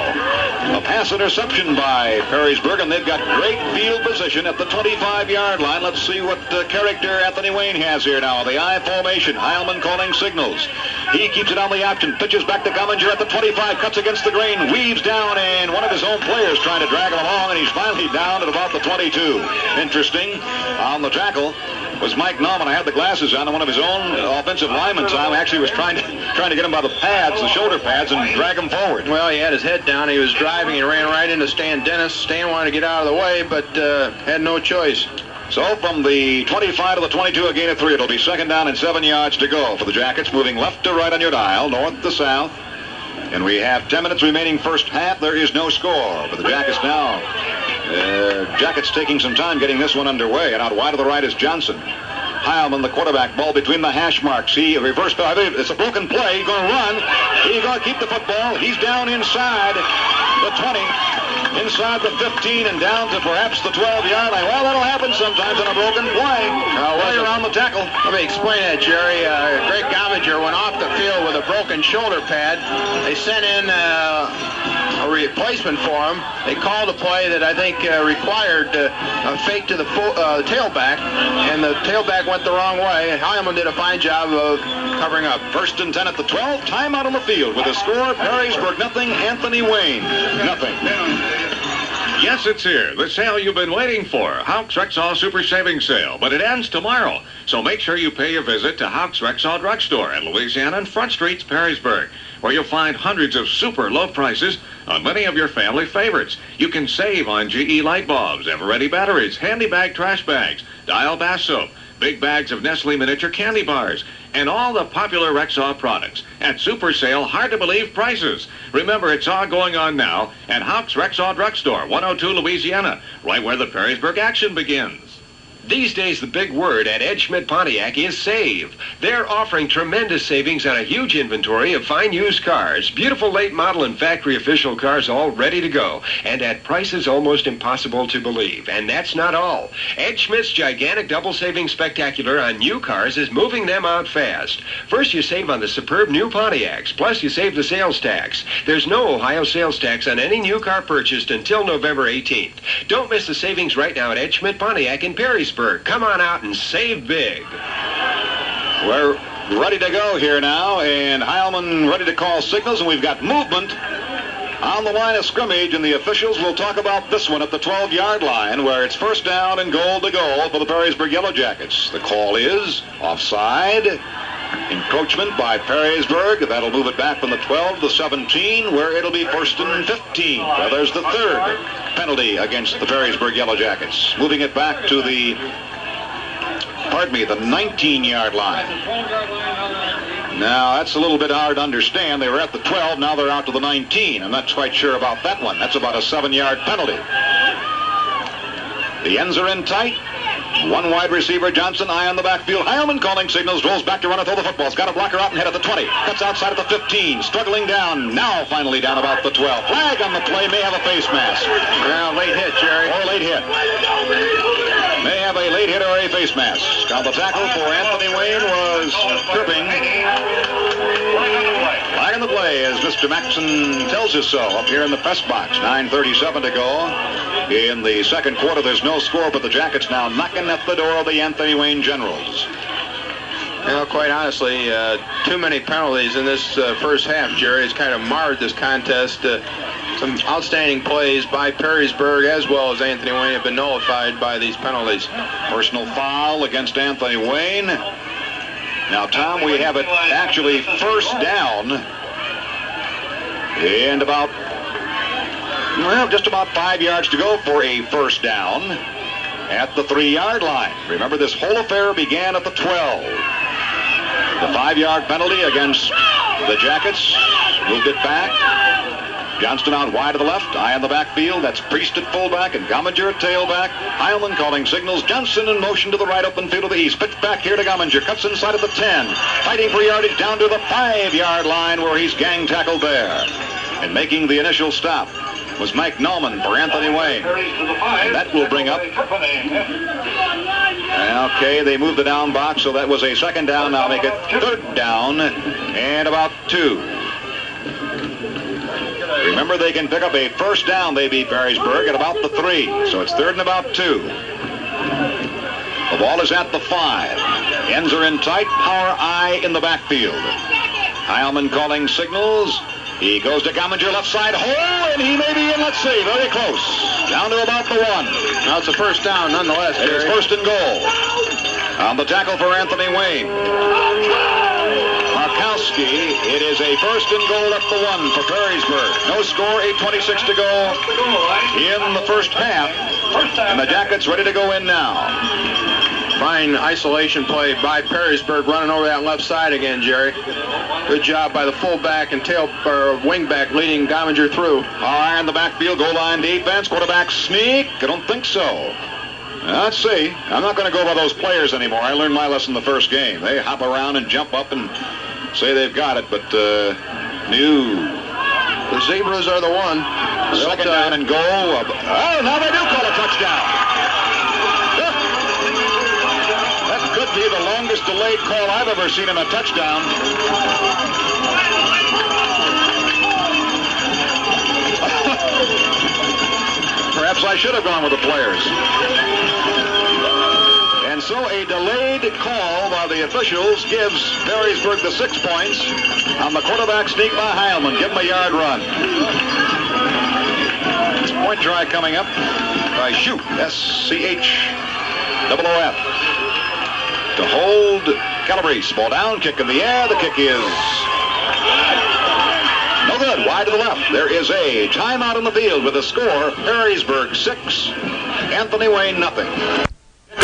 a pass interception by Perrysburg, and they've got great field position at the 25-yard line. Let's see what character Anthony Wayne has here now. The I formation, Heilman calling signals. He keeps it on the option, pitches back to Gumminger at the 25, cuts against the grain, weaves down, and one of his own players trying to drag him along, and he's finally down at about the 22. Interesting, on the tackle was Mike Nauman. I had the glasses on, and one of his own offensive linemen, Tom, actually was trying to get him by the pads, the shoulder pads, and drag him forward. Well, he had his head down. He was driving. He ran right into Stan Dennis. Stan wanted to get out of the way, but had no choice. So from the 25 to the 22, a gain of 3. It'll be 2nd down and 7 yards to go for the Jackets, moving left to right on your dial, north to south. And we have 10 minutes remaining first half. There is no score for the Jackets now. Jackets taking some time getting this one underway. And out wide to the right is Johnson. Heilman, the quarterback, ball between the hash marks. He reversed. I believe it's a broken play. He's going to run. He's going to keep the football. He's down inside the 20, inside the 15, and down to perhaps the 12-yard line. Well, that'll happen sometimes on a broken play. Right around the tackle. Let me explain that, Jerry. Greg Gomminger went off the field with a broken shoulder pad. They sent in a replacement for him. They called a play that I think required a fake to the tailback, and the tailback went the wrong way. Heilman did a fine job of covering up. 1st and 10 at the 12. Timeout on the field with a score. Perrysburg nothing. Anthony Wayne nothing. Yes, it's here. The sale you've been waiting for. Houck's Rexall Super Savings Sale. But it ends tomorrow. So make sure you pay your visit to Houck's Rexall Drugstore at Louisiana and Front Streets, Perrysburg, where you'll find hundreds of super low prices on many of your family favorites. You can save on GE light bulbs, ever-ready batteries, handy bag trash bags, Dial bath soap, big bags of Nestle miniature candy bars, and all the popular Rexall products at super sale, hard-to-believe prices. Remember, it's all going on now at Houck's Rexall Drugstore, 102 Louisiana, right where the Perrysburg action begins. These days, the big word at Ed Schmidt Pontiac is save. They're offering tremendous savings on a huge inventory of fine used cars, beautiful late model and factory official cars all ready to go, and at prices almost impossible to believe. And that's not all. Ed Schmidt's gigantic double saving spectacular on new cars is moving them out fast. First, you save on the superb new Pontiacs, plus you save the sales tax. There's no Ohio sales tax on any new car purchased until November 18th. Don't miss the savings right now at Ed Schmidt Pontiac in Perrysburg. Come on out and save big. We're ready to go here now, and Heilman ready to call signals, and we've got movement on the line of scrimmage, and the officials will talk about this one at the 12-yard line, where it's 1st down and goal to goal for the Perrysburg Yellow Jackets. The call is offside. Encroachment by Perrysburg. That'll move it back from the 12 to the 17, where it'll be 1st and 15. Well, there's the 3rd penalty against the Perrysburg Yellow Jackets. Moving it back to the 19-yard line. Now, that's a little bit hard to understand. They were at the 12, now they're out to the 19. I'm not quite sure about that one. That's about a 7-yard penalty. The ends are in tight. One wide receiver, Johnson, eye on the backfield. Heilman calling signals, rolls back to run and throw the football. He's got a blocker out and head at the 20. Cuts outside at the 15, struggling down. Now finally down about the 12. Flag on the play, may have a face mask. Well, late hit, Jerry. Or late hit. May have a late hit or a face mask. Now the tackle for Anthony Wayne was tripping. Flag on the play, as Mr. Maxson tells us so up here in the press box. 9:37 to go in the second quarter. There's no score, but the Jackets now knocking at the door of the Anthony Wayne Generals. Well, quite honestly, too many penalties in this first half, Jerry. It's kind of marred this contest. Some outstanding plays by Perrysburg as well as Anthony Wayne have been nullified by these penalties. Personal foul against Anthony Wayne. Now, Tom, we have it actually first down and about, well, just about 5 yards to go for a first down at the 3-yard line. Remember, this whole affair began at the 12. The 5-yard penalty against the Jackets moved it back. Johnston out wide to the left, eye on the backfield. That's Priest at fullback and Gomminger at tailback. Heilman calling signals. Johnson in motion to the right, open field to the east. Pitch back here to Gomminger. Cuts inside of the 10. Fighting for yardage down to the 5-yard line where he's gang tackled there. And making the initial stop was Mike Nauman for Anthony Wayne. And that will bring up. Okay, they moved the down box, so that was a second down. Now make it third down and about 2. Remember, they can pick up a first down. They beat Perrysburg at about the 3. So it's third and about 2. The ball is at the 5. Ends are in tight. Power eye in the backfield. Heilman calling signals. He goes to Gomminger, left side hole, and he may be in, let's see, very close. Down to about the 1. Now it's a first down nonetheless, It is first and goal. On the tackle for Anthony Wayne. Markowski, it is a first and goal at the 1 for Perrysburg. No score, 8:26 to go in the first half. And the Jackets ready to go in now. Fine isolation play by Perrysburg, running over that left side again, Jerry. Good job by the fullback and wingback leading Gomminger through. High in the backfield, goal line defense, quarterback sneak. I don't think so. Let's see. I'm not going to go by those players anymore. I learned my lesson the first game. They hop around and jump up and say they've got it, but The Zebras are the one. Second down and goal. Oh, now they do call a touchdown. That could be the longest delayed call I've ever seen in a touchdown. Perhaps I should have gone with the players. And so a delayed call by the officials gives Perrysburg the 6 points on the quarterback sneak by Heilman. Give him a yard run. Point try coming up by Shoot, S-C-H-O-O-F. To hold Calabrese. Ball down, kick in the air. The kick is no good. Wide to the left. There is a timeout on the field with a score. Perrysburg 6, Anthony Wayne nothing.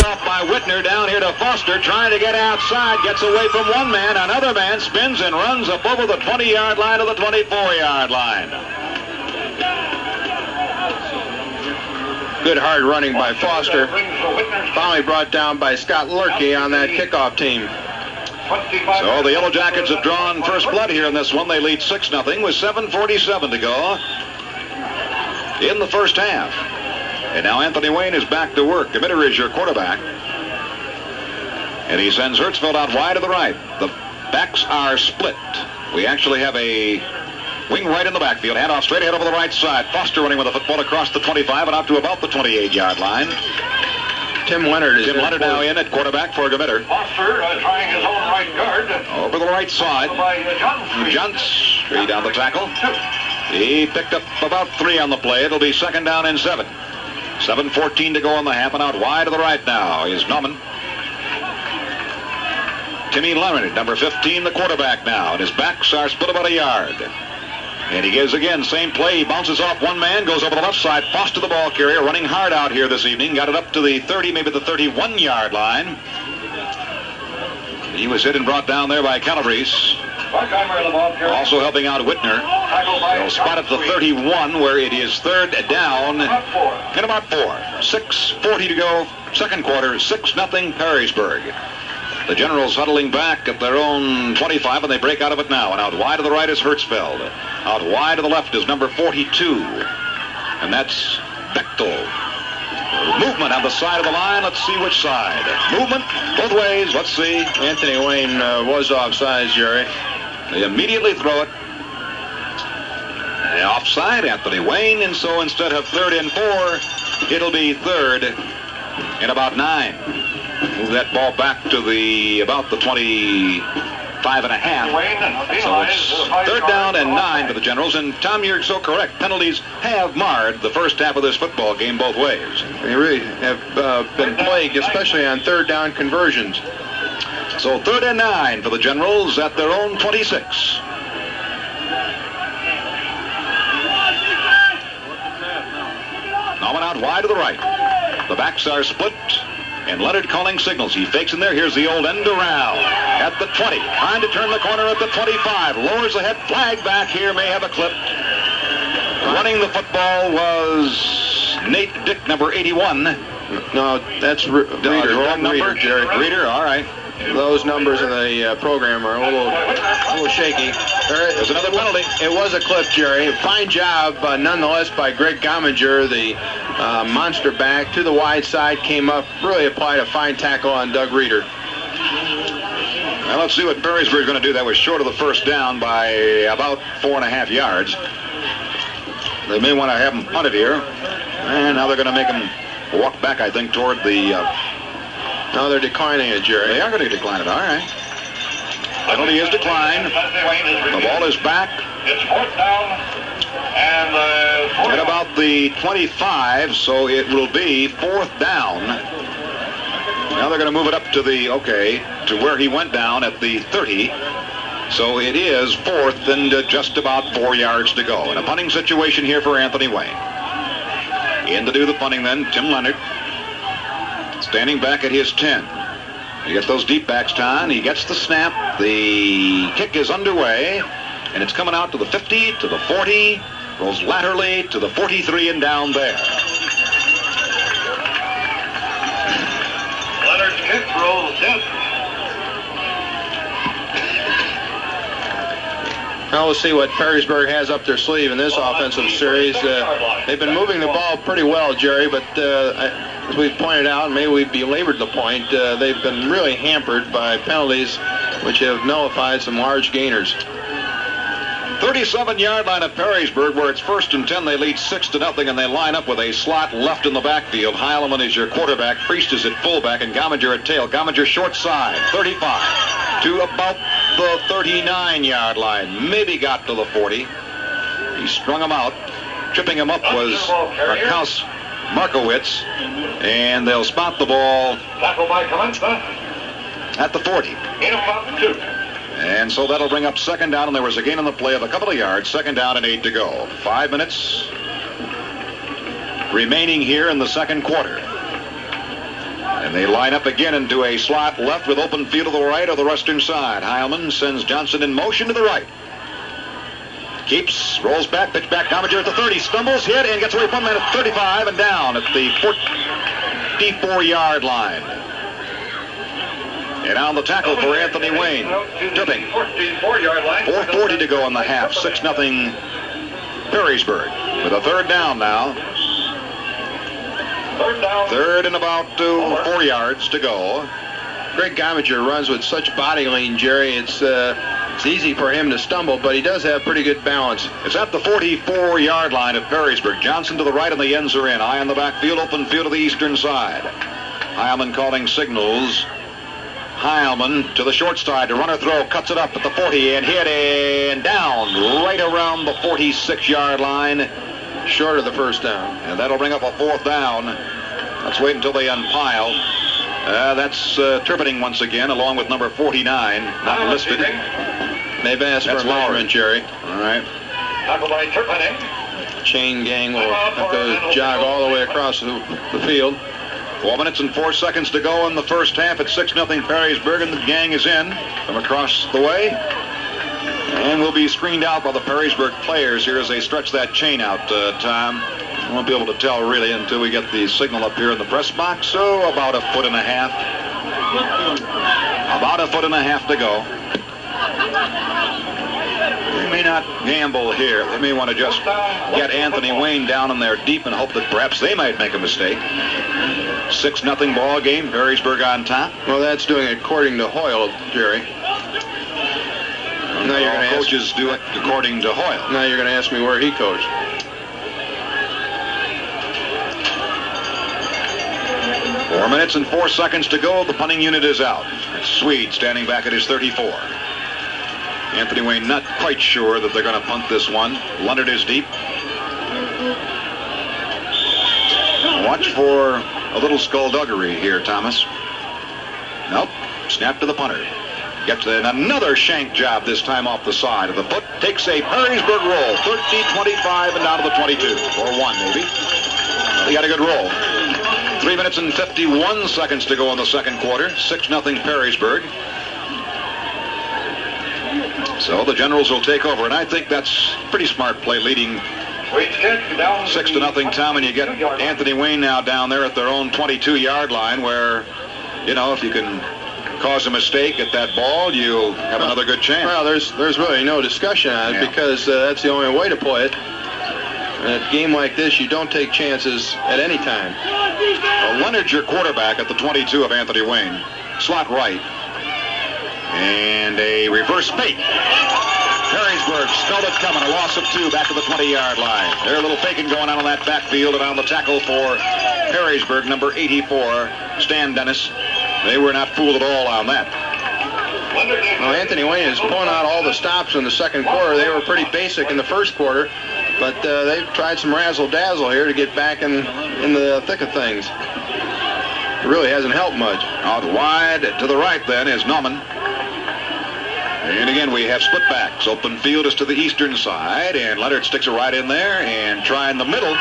Off by Whitner down here to Foster, trying to get outside, gets away from one man, another man spins and runs up over the 20-yard line to the 24-yard line. Good hard running by Foster. Finally brought down by Scott Lurkey on that kickoff team. So the Yellow Jackets have drawn first blood here in this one. They lead 6-0 with 7:47 to go in the first half. And now Anthony Wayne is back to work. Committer is your quarterback. And he sends Hertzfeld out wide to the right. The backs are split. We actually have a wing right in the backfield. Handoff straight ahead over the right side. Foster running with the football across the 25 and out to about the 28-yard line. Tim Leonard now in at quarterback for Committer. Foster trying his own right guard. Over the right side. Junts straight down the tackle. He picked up about 3 on the play. It'll be second down and 7. 7:14 to go on the half, and out wide to the right now is Nauman. Timmy Leonard, number 15, the quarterback now, and his backs are split about a yard. And he gives again, same play. He bounces off one man, goes over the left side. Foster, the ball carrier, running hard out here this evening. Got it up to the 30, maybe the 31-yard line. He was hit and brought down there by Calabrese. Also helping out Whitner. They'll spot at the 31, where it is third down and about 4. 6:40 to go, second quarter, 6-0 Perrysburg. The Generals huddling back at their own 25, and they break out of it now. And out wide to the right is Hertzfeld. Out wide to the left is number 42, and that's Bechtel. Movement on the side of the line. Let's see which side. Movement both ways. Let's see. Anthony Wayne was offsides, Jerry. They immediately throw it. Offside, Anthony Wayne, and so instead of 3rd and 4, it'll be 3rd and about 9. Move that ball back to about the 25.5. So it's 3rd down and 9 for the Generals. And Tom, you're so correct. Penalties have marred the first half of this football game both ways. They really have been plagued, especially on 3rd down conversions. So 3rd and 9 for the Generals at their own 26. Nauman out wide to the right. The backs are split, and Leonard calling signals. He fakes in there. Here's the old end around at the 20. Trying to turn the corner at the 25. Lowers the head. Flag back here. May have a clip. Running the football was Nate Dick, number 81. No, that's Reader, number, Jerry. Reader, all right. Those numbers in the program are a little shaky. There's another penalty. It was a clip, Jerry. Fine job, nonetheless, by Greg Gomminger, the monster back to the wide side, came up, really applied a fine tackle on Doug Reader. Now let's see what Perrysburg is going to do. That was short of the first down by about 4.5 yards. They may want to have him punted here. And now they're going to make him walk back, I think, toward the... No, they're declining it, Jerry. They are going to decline it, all right. Penalty is declined. The ball is back. It's 4th down and at about the 25, so it will be 4th down. Now they're going to move it up to to where he went down at the 30. So it is 4th and just about 4 yards to go. And a punting situation here for Anthony Wayne. In to do the punting then, Tim Leonard. Standing back at his 10. You get those deep backs, Tom. He gets the snap. The kick is underway, and it's coming out to the 50, to the 40, rolls laterally to the 43 and down there. Leonard's kick rolls in. Now we'll see what Perrysburg has up their sleeve in this offensive series. They've been moving the ball pretty well, Jerry, but as we've pointed out, maybe we've belabored the point, they've been really hampered by penalties which have nullified some large gainers. 37-yard line of Perrysburg, where it's 1st and 10. They lead 6-0, and they line up with a slot left in the backfield. Heilman is your quarterback. Priest is at fullback, and Gomminger at tail. Gomminger short side, 35 to about the 39-yard line. Maybe got to the 40. He strung him out. Tripping him up was Markaus Markowitz, and they'll spot the ball at the 40. And so that'll bring up 2nd down, and there was a gain on the play of a couple of yards. 2nd down and 8 to go. 5 minutes remaining here in the second quarter. And they line up again into a slot left with open field to the right or the western side. Heilman sends Johnson in motion to the right. Keeps, rolls back, pitch back. Gomminger at the 30, stumbles, hit, and gets away from him at 35 and down at the 44-yard line. And on the tackle for Anthony Wayne. Tripping. 4:40 to go in the half. 6-0 Perrysburg. With a 3rd down now. 3rd and about 4 yards to go. Greg Gomminger runs with such body lean, Jerry. It's easy for him to stumble, but he does have pretty good balance. It's at the 44-yard line of Perrysburg. Johnson to the right, and the ends are in. Eye on the backfield, open field to the eastern side. Heilman calling signals. Heilman to the short side. The runner throw, cuts it up at the 40 and hit and down right around the 46-yard line. Short of the 1st down. And that'll bring up a 4th down. Let's wait until they unpile. That's Turpinning once again, along with number 49, not listed. They've asked for a measurement, Jerry. All right. Tackle by Turpinning. Chain gang will have to jog all the way across the field. 4 minutes and 4 seconds to go in the first half. It's 6-0 Perrysburg, and the gang is in from across the way. And will be screened out by the Perrysburg players here as they stretch that chain out, Tom. We won't be able to tell really until we get the signal up here in the press box. So about 1.5 feet. About 1.5 feet to go. They may not gamble here. They may want to just get Anthony Wayne down in there deep and hope that perhaps they might make a mistake. 6-0 ball game. Perrysburg on top. Well, that's doing it according to Hoyle, Jerry. Now you're going to coaches do it according to Hoyle. Now you're going to ask me where he coached. Four minutes and 4 seconds to go. The punting unit is out. It's Swede standing back at his 34. Anthony Wayne not quite sure that they're going to punt this one. Leonard is deep. Watch for a little skullduggery here, Thomas. Nope. Snap to the punter. Gets another shank job, this time off the side of the foot. Takes a Perrysburg roll. 30-25 and down to the 22. Or 1 maybe. He got a good roll. 3 minutes and 51 seconds to go in the second quarter. 6-0 Perrysburg. So the Generals will take over, and I think that's pretty smart play, leading 6-0, Tom, and you get Anthony Wayne now down there at their own 22-yard line, where, you know, if you can cause a mistake at that ball, you'll have another good chance. Well, there's really no discussion on it, because that's the only way to play it. In a game like this, you don't take chances at any time. Well, Leonard's your quarterback at the 22 of Anthony Wayne. Slot right. And a reverse fake. Perrysburg smelled it coming. A loss of 2 back to the 20-yard line. There's a little faking going on that backfield around the tackle for Perrysburg, number 84, Stan Dennis. They were not fooled at all on that. Well, Anthony Wayne is pulling out all the stops in the second quarter. They were pretty basic in the first quarter, but they've tried some razzle-dazzle here to get back in the thick of things. It really hasn't helped much. Out wide to the right then is Nauman. And again, we have split backs. Open field is to the eastern side, and Leonard sticks it right in there and try in the middle.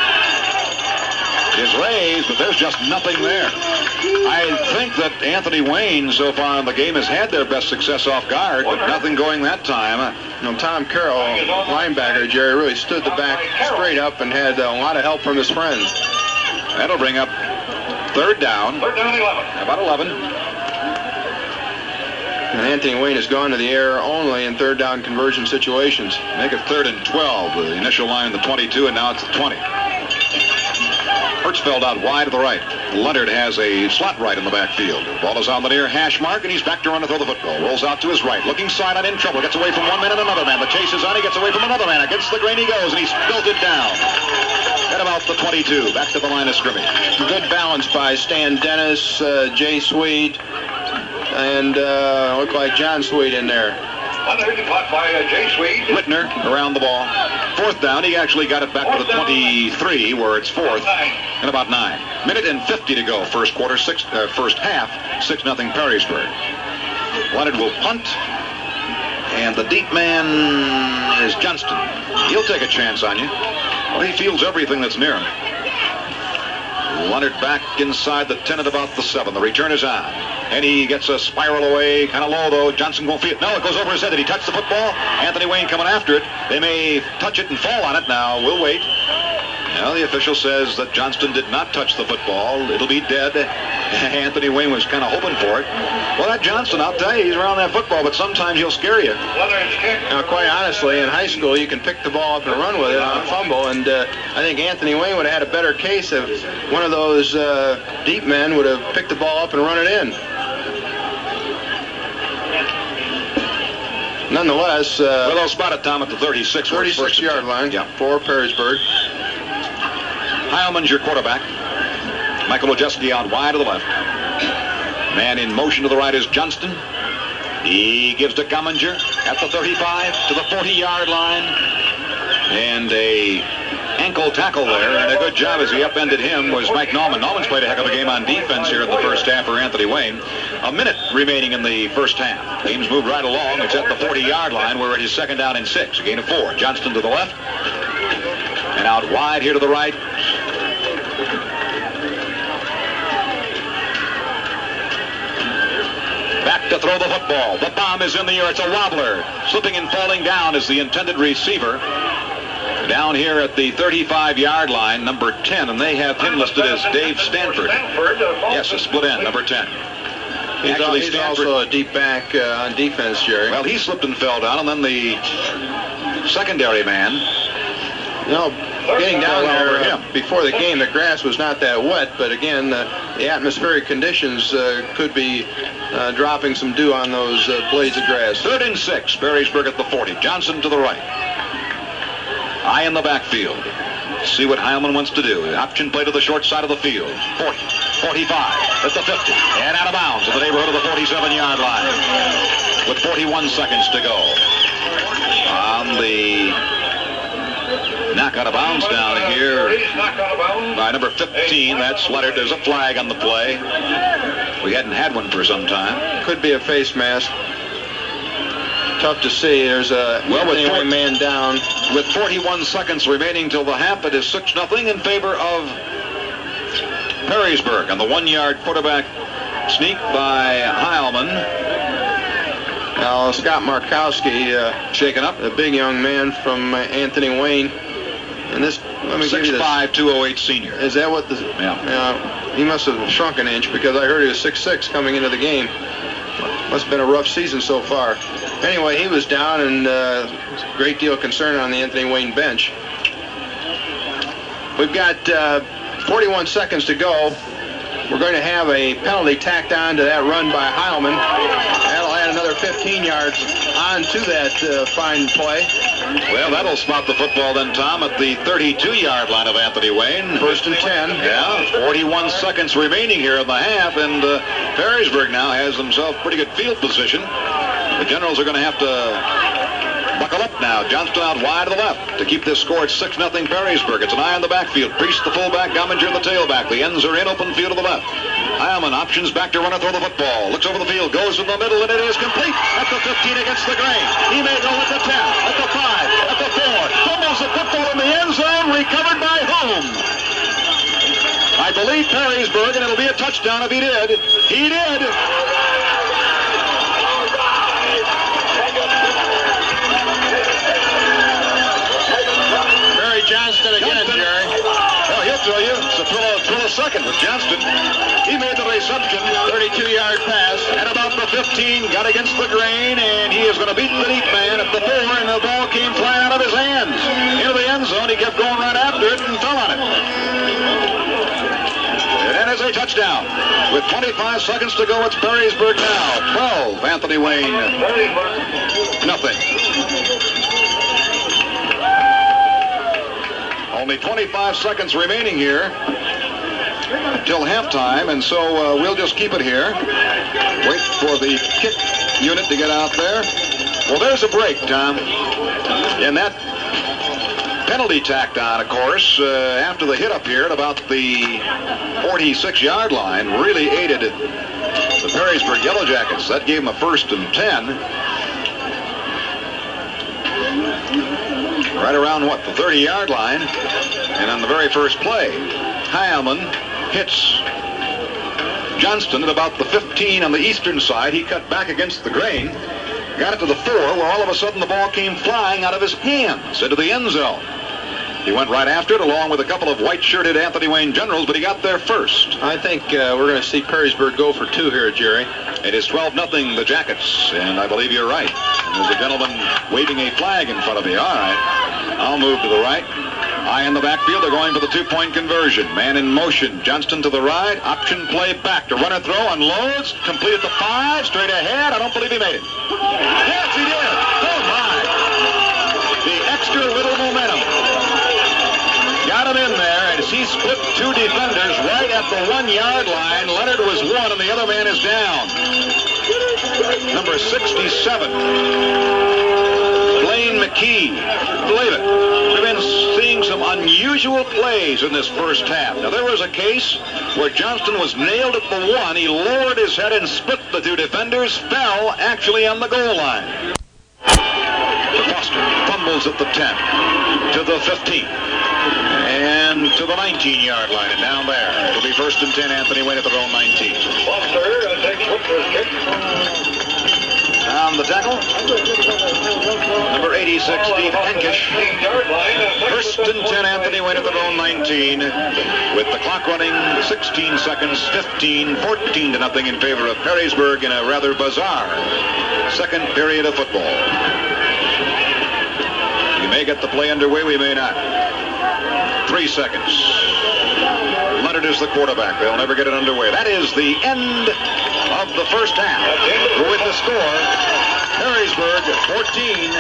Is raised, but there's just nothing there. I think that Anthony Wayne so far in the game has had their best success off guard, but nothing going that time. You know, Tom Carroll, linebacker, Jerry, really stood the back straight up and had a lot of help from his friends. That'll bring up third down. Third down 11. About 11. And Anthony Wayne has gone to the air only in third down conversion situations. Make it 3rd and 12. The initial line, the 22, and now it's the 20. Hertzfeld out wide to the right. Leonard has a slot right in the backfield. Ball is on the near hash mark, and he's back to run to throw the football. Rolls out to his right. Looking sideline in trouble. Gets away from one man and another man. The chase is on. He gets away from another man. Against the grain he goes, and he's belted down. At about the 22. Back to the line of scrimmage. Good balance by Stan Dennis, Jay Swede, and looked like John Swede in there. Leonard caught by Jay Swede. Whitner around the ball. 4th down. He actually got it back to the 23, where it's 4th, and about 9. Minute and 50 to go. First quarter, first half. 6-0 Perrysburg. Leonard will punt, and the deep man is Johnston. He'll take a chance on you. Well, he feels everything that's near him. Leonard back inside the 10 at about the 7. The return is on. And he gets a spiral away, kind of low, though. Johnson won't feel it. No, it goes over his head. Did he touch the football? Anthony Wayne coming after it. They may touch it and fall on it. Now, we'll wait. Now, the official says that Johnston did not touch the football. It'll be dead. Anthony Wayne was kind of hoping for it. Well, that Johnston, I'll tell you, he's around that football, but sometimes he'll scare you. Now, quite honestly, in high school, you can pick the ball up and run with it on a fumble, and I think Anthony Wayne would have had a better case if one of those deep men would have picked the ball up and run it in. Nonetheless, well, they'll spot it, Tom, at the 36. 36-yard line for Perrysburg. Heilman's your quarterback. Michael Ojeski out wide to the left. Man in motion to the right is Johnston. He gives to Gumminger at the 35 to the 40-yard line. And a ankle tackle there, and a good job as he upended him was Mike Nauman. Nauman's played a heck of a game on defense here in the first half for Anthony Wayne. A minute remaining in the first half. Game's moved right along. It's at the 40-yard line where it is 2nd down and 6. A gain of 4. Johnston to the left. And out wide here to the right. Back to to throw the football. The bomb is in the air. It's a wobbler. Slipping and falling down is the intended receiver. Down here at the 35-yard line, number 10, and they have him listed as Dave Stanford. Yes, a split end, number 10. He's also a deep back on defense, Jerry. Well, he slipped and fell down, and then the secondary man. Getting down there before the game, the grass was not that wet, but again, the atmospheric conditions could be dropping some dew on those blades of grass. 3rd and 6, Perrysburg at the 40. Johnson to the right. High in the backfield. See what Heilman wants to do. Option play to the short side of the field. 40, 45, at the 50, and out of bounds in the neighborhood of the 47-yard line. With 41 seconds to go. On the knock out of bounds down here by number 15. That's Leonard. There's a flag on the play. We hadn't had one for some time. Could be a face mask. Tough to see. There's a man down. With 41 seconds remaining till the half, it is 6-0 in favor of Perrysburg. On the 1-yard quarterback sneak by Heilman. Now, Scott Markowski shaken up. A big young man from Anthony Wayne. And this, let me give you this. 6'5", 208 senior. Is that what the... Yeah. He must have shrunk an inch because I heard he was 6'6" coming into the game. Must have been a rough season so far. Anyway, he was down, and a great deal of concern on the Anthony Wayne bench. We've got 41 seconds to go. We're going to have a penalty tacked on to that run by Heilman. That'll add another 15 yards on to that fine play. Well, that'll spot the football then, Tom, at the 32-yard line of Anthony Wayne. 1st and 10. Yeah, 41 seconds remaining here in the half, and Perrysburg now has themselves pretty good field position. The Generals are going to have to buckle up now. Johnston out wide to the left to keep this score at 6-0 Perrysburg. It's an eye in the backfield. Priest the fullback, Gomminger the tailback. The ends are in, open field to the left. Heilman options back to run and throw the football. Looks over the field, goes in the middle, and it is complete at the 15 against the grain. He may go at the 10, at the 5, at the 4. Fumbles the football in the end zone, recovered by whom? I believe Perrysburg, and it'll be a touchdown if he did. He did. Johnston again, Jerry. Well, he'll throw you. It's a throw a second with Johnston. He made the reception. 32-yard pass. At about the 15, got against the grain, and he is going to beat the deep man at the 4, and the ball came flying out of his hands. Into the end zone, he kept going right after it and fell on it. And is a touchdown. With 25 seconds to go, it's Perrysburg now. 12, Anthony Wayne. Nothing. Only 25 seconds remaining here until halftime, and so we'll just keep it here. Wait for the kick unit to get out there. Well, there's a break, Tom. And that penalty tacked on, of course, after the hit up here at about the 46-yard line really aided the Perrysburg Yellow Jackets. That gave them a 1st and 10. Right around, what, the 30-yard line. And on the very first play, Heilman hits Johnston at about the 15 on the eastern side. He cut back against the grain, got it to the 4, where all of a sudden the ball came flying out of his hands into the end zone. He went right after it along with a couple of white-shirted Anthony Wayne Generals, but he got there first. I think we're going to see Perrysburg go for 2 here, Jerry. It is 12-0 the Jackets, and I believe you're right. And there's a gentleman waving a flag in front of me. All right, I'll move to the right. High in the backfield, they're going for the 2-point conversion. Man in motion. Johnston to the right. Option play back to runner throw. Unloads. Complete at the 5. Straight ahead. I don't believe he made it. Yes, he did. Oh, my. The extra little momentum. Got him in there, and as he split 2 defenders right at the 1-yard line. Leonard was 1, and the other man is down. Number 67. Blaine McKee. Believe it. We've been seeing some unusual plays in this first half. Now, there was a case where Johnston was nailed at the 1. He lowered his head and split the 2 defenders, fell actually on the goal line. Foster fumbles at the 10, to the 15, and to the 19-yard line, and down there. It'll be 1st and 10, Anthony Wayne at their own 19. Foster takes Whitmer's kick. On the tackle, number 86, Steve Henkish. First and 10, Anthony Wayne at their own 19. With the clock running 16 seconds, 14 to nothing in favor of Perrysburg in a rather bizarre second period of football. We may get the play underway, we may not. 3 seconds. Leonard is the quarterback. They'll never get it underway. That is the end of the first half. With the score, Perrysburg 14,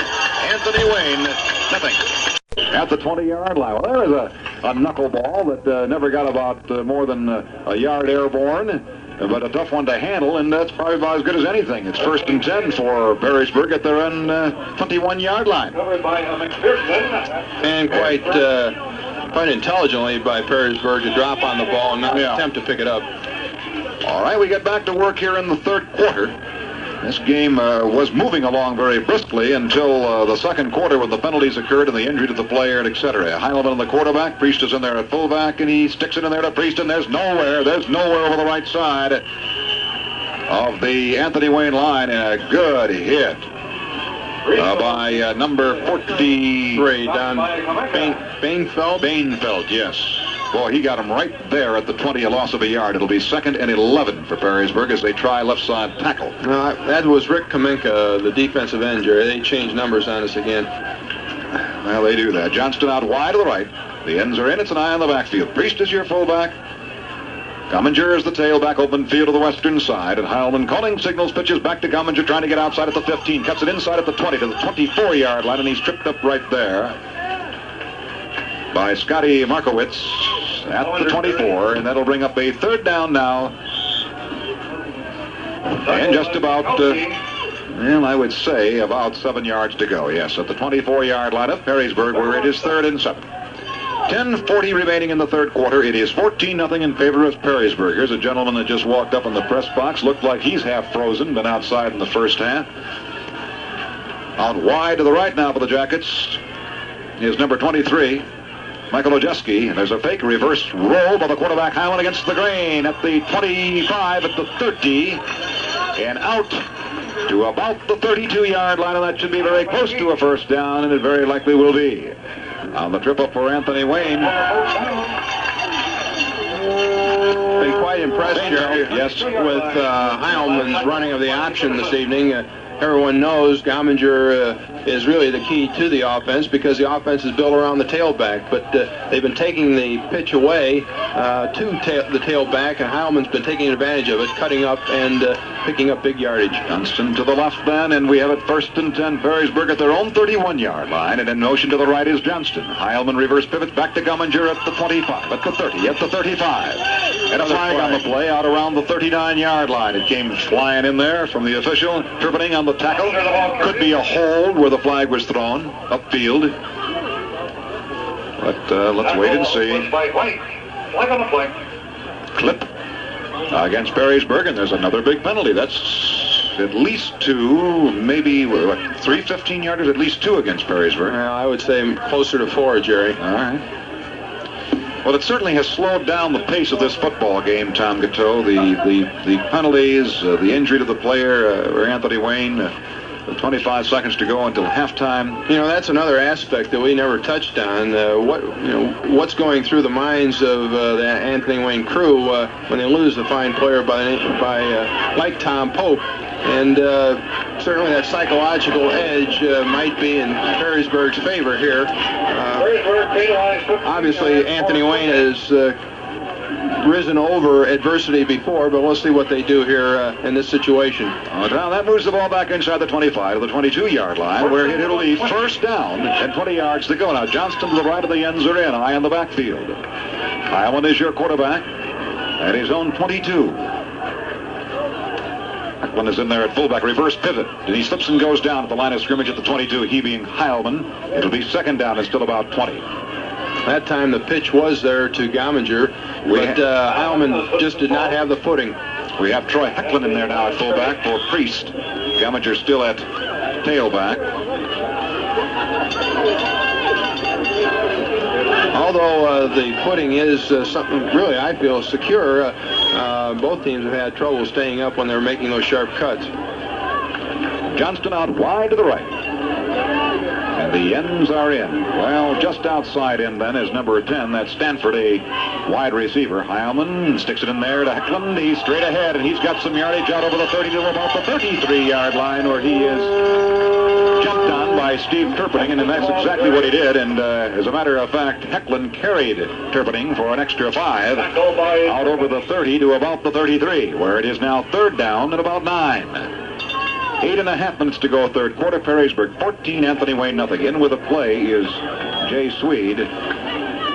Anthony Wayne nothing. At the 20-yard line. Well, there is a knuckleball that never got about more than a yard airborne, but a tough one to handle, and that's probably about as good as anything. It's first and 10 for Perrysburg at their own 21-yard line. Covered by McPherson. And quite intelligently by Perrysburg to drop on the ball and not attempt to pick it up. All right, we get back to work here in the third quarter. This game was moving along very briskly until the second quarter when the penalties occurred and the injury to the player and etc. Heilman on the quarterback. Priest is in there at fullback, and he sticks it in there to Priest, and there's nowhere over the right side of the Anthony Wayne line, and a good hit by number 43, Don Bainfeld, yes. Boy, he got him right there at the 20, a loss of a yard. It'll be 2nd and 11 for Perrysburg as they try left side tackle. That was Rick Kaminka, the defensive end, Jerry. They changed numbers on us again. Well, they do that. Johnston out wide to the right. The ends are in. It's an eye on the backfield. Priest is your fullback. Gomminger is the tailback, open field to the western side, and Heilman calling signals, pitches back to Gomminger, trying to get outside at the 15, cuts it inside at the 20 to the 24-yard line, and he's tripped up right there by Scotty Markowitz at the 24, and that'll bring up a third down now. And just about, well, I would say about 7 yards to go. Yes, at the 24-yard line of Perrysburg, where it is 3rd and 7. 10:40 remaining in the third quarter. It is 14-0 in favor of Perrysburg. Here's a gentleman that just walked up in the press box. Looked like he's half frozen, been outside in the first half. Out wide to the right now for the Jackets is number 23. Michael Ojeski, and there's a fake reverse roll by the quarterback Heilman against the grain at the 25, at the 30, and out to about the 32-yard line, and that should be very close to a first down, and it very likely will be. On the trip up for Anthony Wayne. Been quite impressed, Jerry, yes, with Heilman's running of the option this evening. Everyone knows Gomminger is really the key to the offense because the offense is built around the tailback. But they've been taking the pitch away to the tailback, and Heilman's been taking advantage of it, cutting up and picking up big yardage. Johnston to the left then, and we have it 1st and 10. Perrysburg at their own 31-yard line, and in motion to the right is Johnston. Heilman reverse pivots back to Gomminger at the 25, at the 30, at the 35. And a flag on the play out around the 39-yard line. It came flying in there from the official, tripping on the tackle. Could be a hold where the flag was thrown upfield. But let's wait and see. Flag on the play. Clip against Perrysburg, and there's another big penalty. That's at least 2, maybe 3 15-yarders, at least 2 against Perrysburg. Well, I would say closer to 4, Jerry. All right. Well, it certainly has slowed down the pace of this football game, Tom Gateau. The penalties, the injury to the player, Anthony Wayne, 25 seconds to go until halftime. You know, that's another aspect that we never touched on. What's going through the minds of the Anthony Wayne crew when they lose a fine player like Tom Pope, and certainly that psychological edge might be in Perrysburg's favor here. Obviously, Anthony Wayne has risen over adversity before, but we'll see what they do here in this situation. Now that moves the ball back inside the 25 to the 22-yard line, where it'll be first down and 20 yards to go. Now Johnston to the right of the ends are in, eye on the backfield. Heilman is your quarterback at his own 22. One is in there at fullback, reverse pivot, and he slips and goes down at the line of scrimmage at the 22, he being Heilman. It'll be second down and still about 20. That time the pitch was there to Gomminger, but Heilman just did not have the footing. We have Troy Hecklin in there now at fullback for Priest. Gomminger still at tailback. Although the footing is something really, I feel, secure, both teams have had trouble staying up when they're making those sharp cuts. Johnston out wide to the right. And the ends are in. Well, just outside in then is number 10. That's Stanford, a wide receiver. Heilman sticks it in there to Hecklund. He's straight ahead, and he's got some yardage out over the 30 to about the 33-yard line, where he is jumped on by Steve Turpinning, and that's exactly what he did. And as a matter of fact, Hecklund carried Turpinning for an extra 5 out over the 30 to about the 33, where it is now third down at about 9. 8.5 minutes to go, third quarter. Perrysburg 14, Anthony Wayne nothing. In with a play is Jay Swede.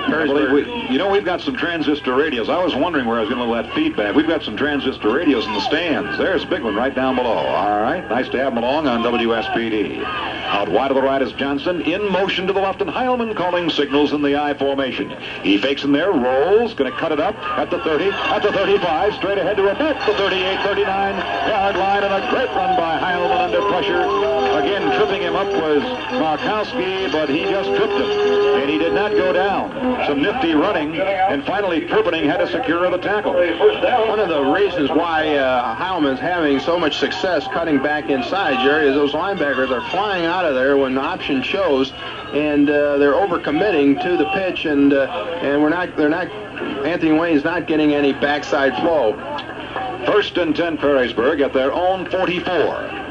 We've got some transistor radios. I was wondering where I was going to let that feedback. We've got some transistor radios in the stands. There's a big one right down below. All right, nice to have them along on WSPD. Out wide to the right is Johnson. In motion to the left, and Heilman calling signals in the I formation. He fakes in there, rolls, going to cut it up at the 30, at the 35, straight ahead to about the 38, 39-yard line, and a great run by Heilman under pressure. Again, tripping him up was Markowski, but he just tripped him, and he did not go down. Some nifty running, and finally Turpinning had to secure the tackle. One of the reasons why Heilman's having so much success cutting back inside, Jerry, is those linebackers are flying out of there when the option shows, and they're overcommitting to the pitch, and Anthony Wayne's not getting any backside flow. First and 10 Perrysburg at their own 44.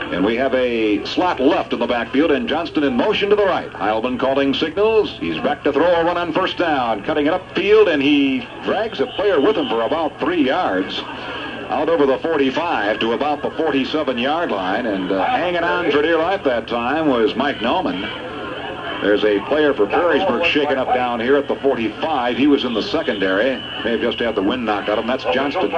And we have a slot left in the backfield, and Johnston in motion to the right. Heilman calling signals. He's back to throw a run on first down, cutting it upfield, and he drags a player with him for about 3 yards. Out over the 45 to about the 47-yard line, and hanging on for dear life that time was Mike Nauman. There's a player for Perrysburg shaken up down here at the 45. He was in the secondary. May have just had the wind knocked out of him. That's Johnston.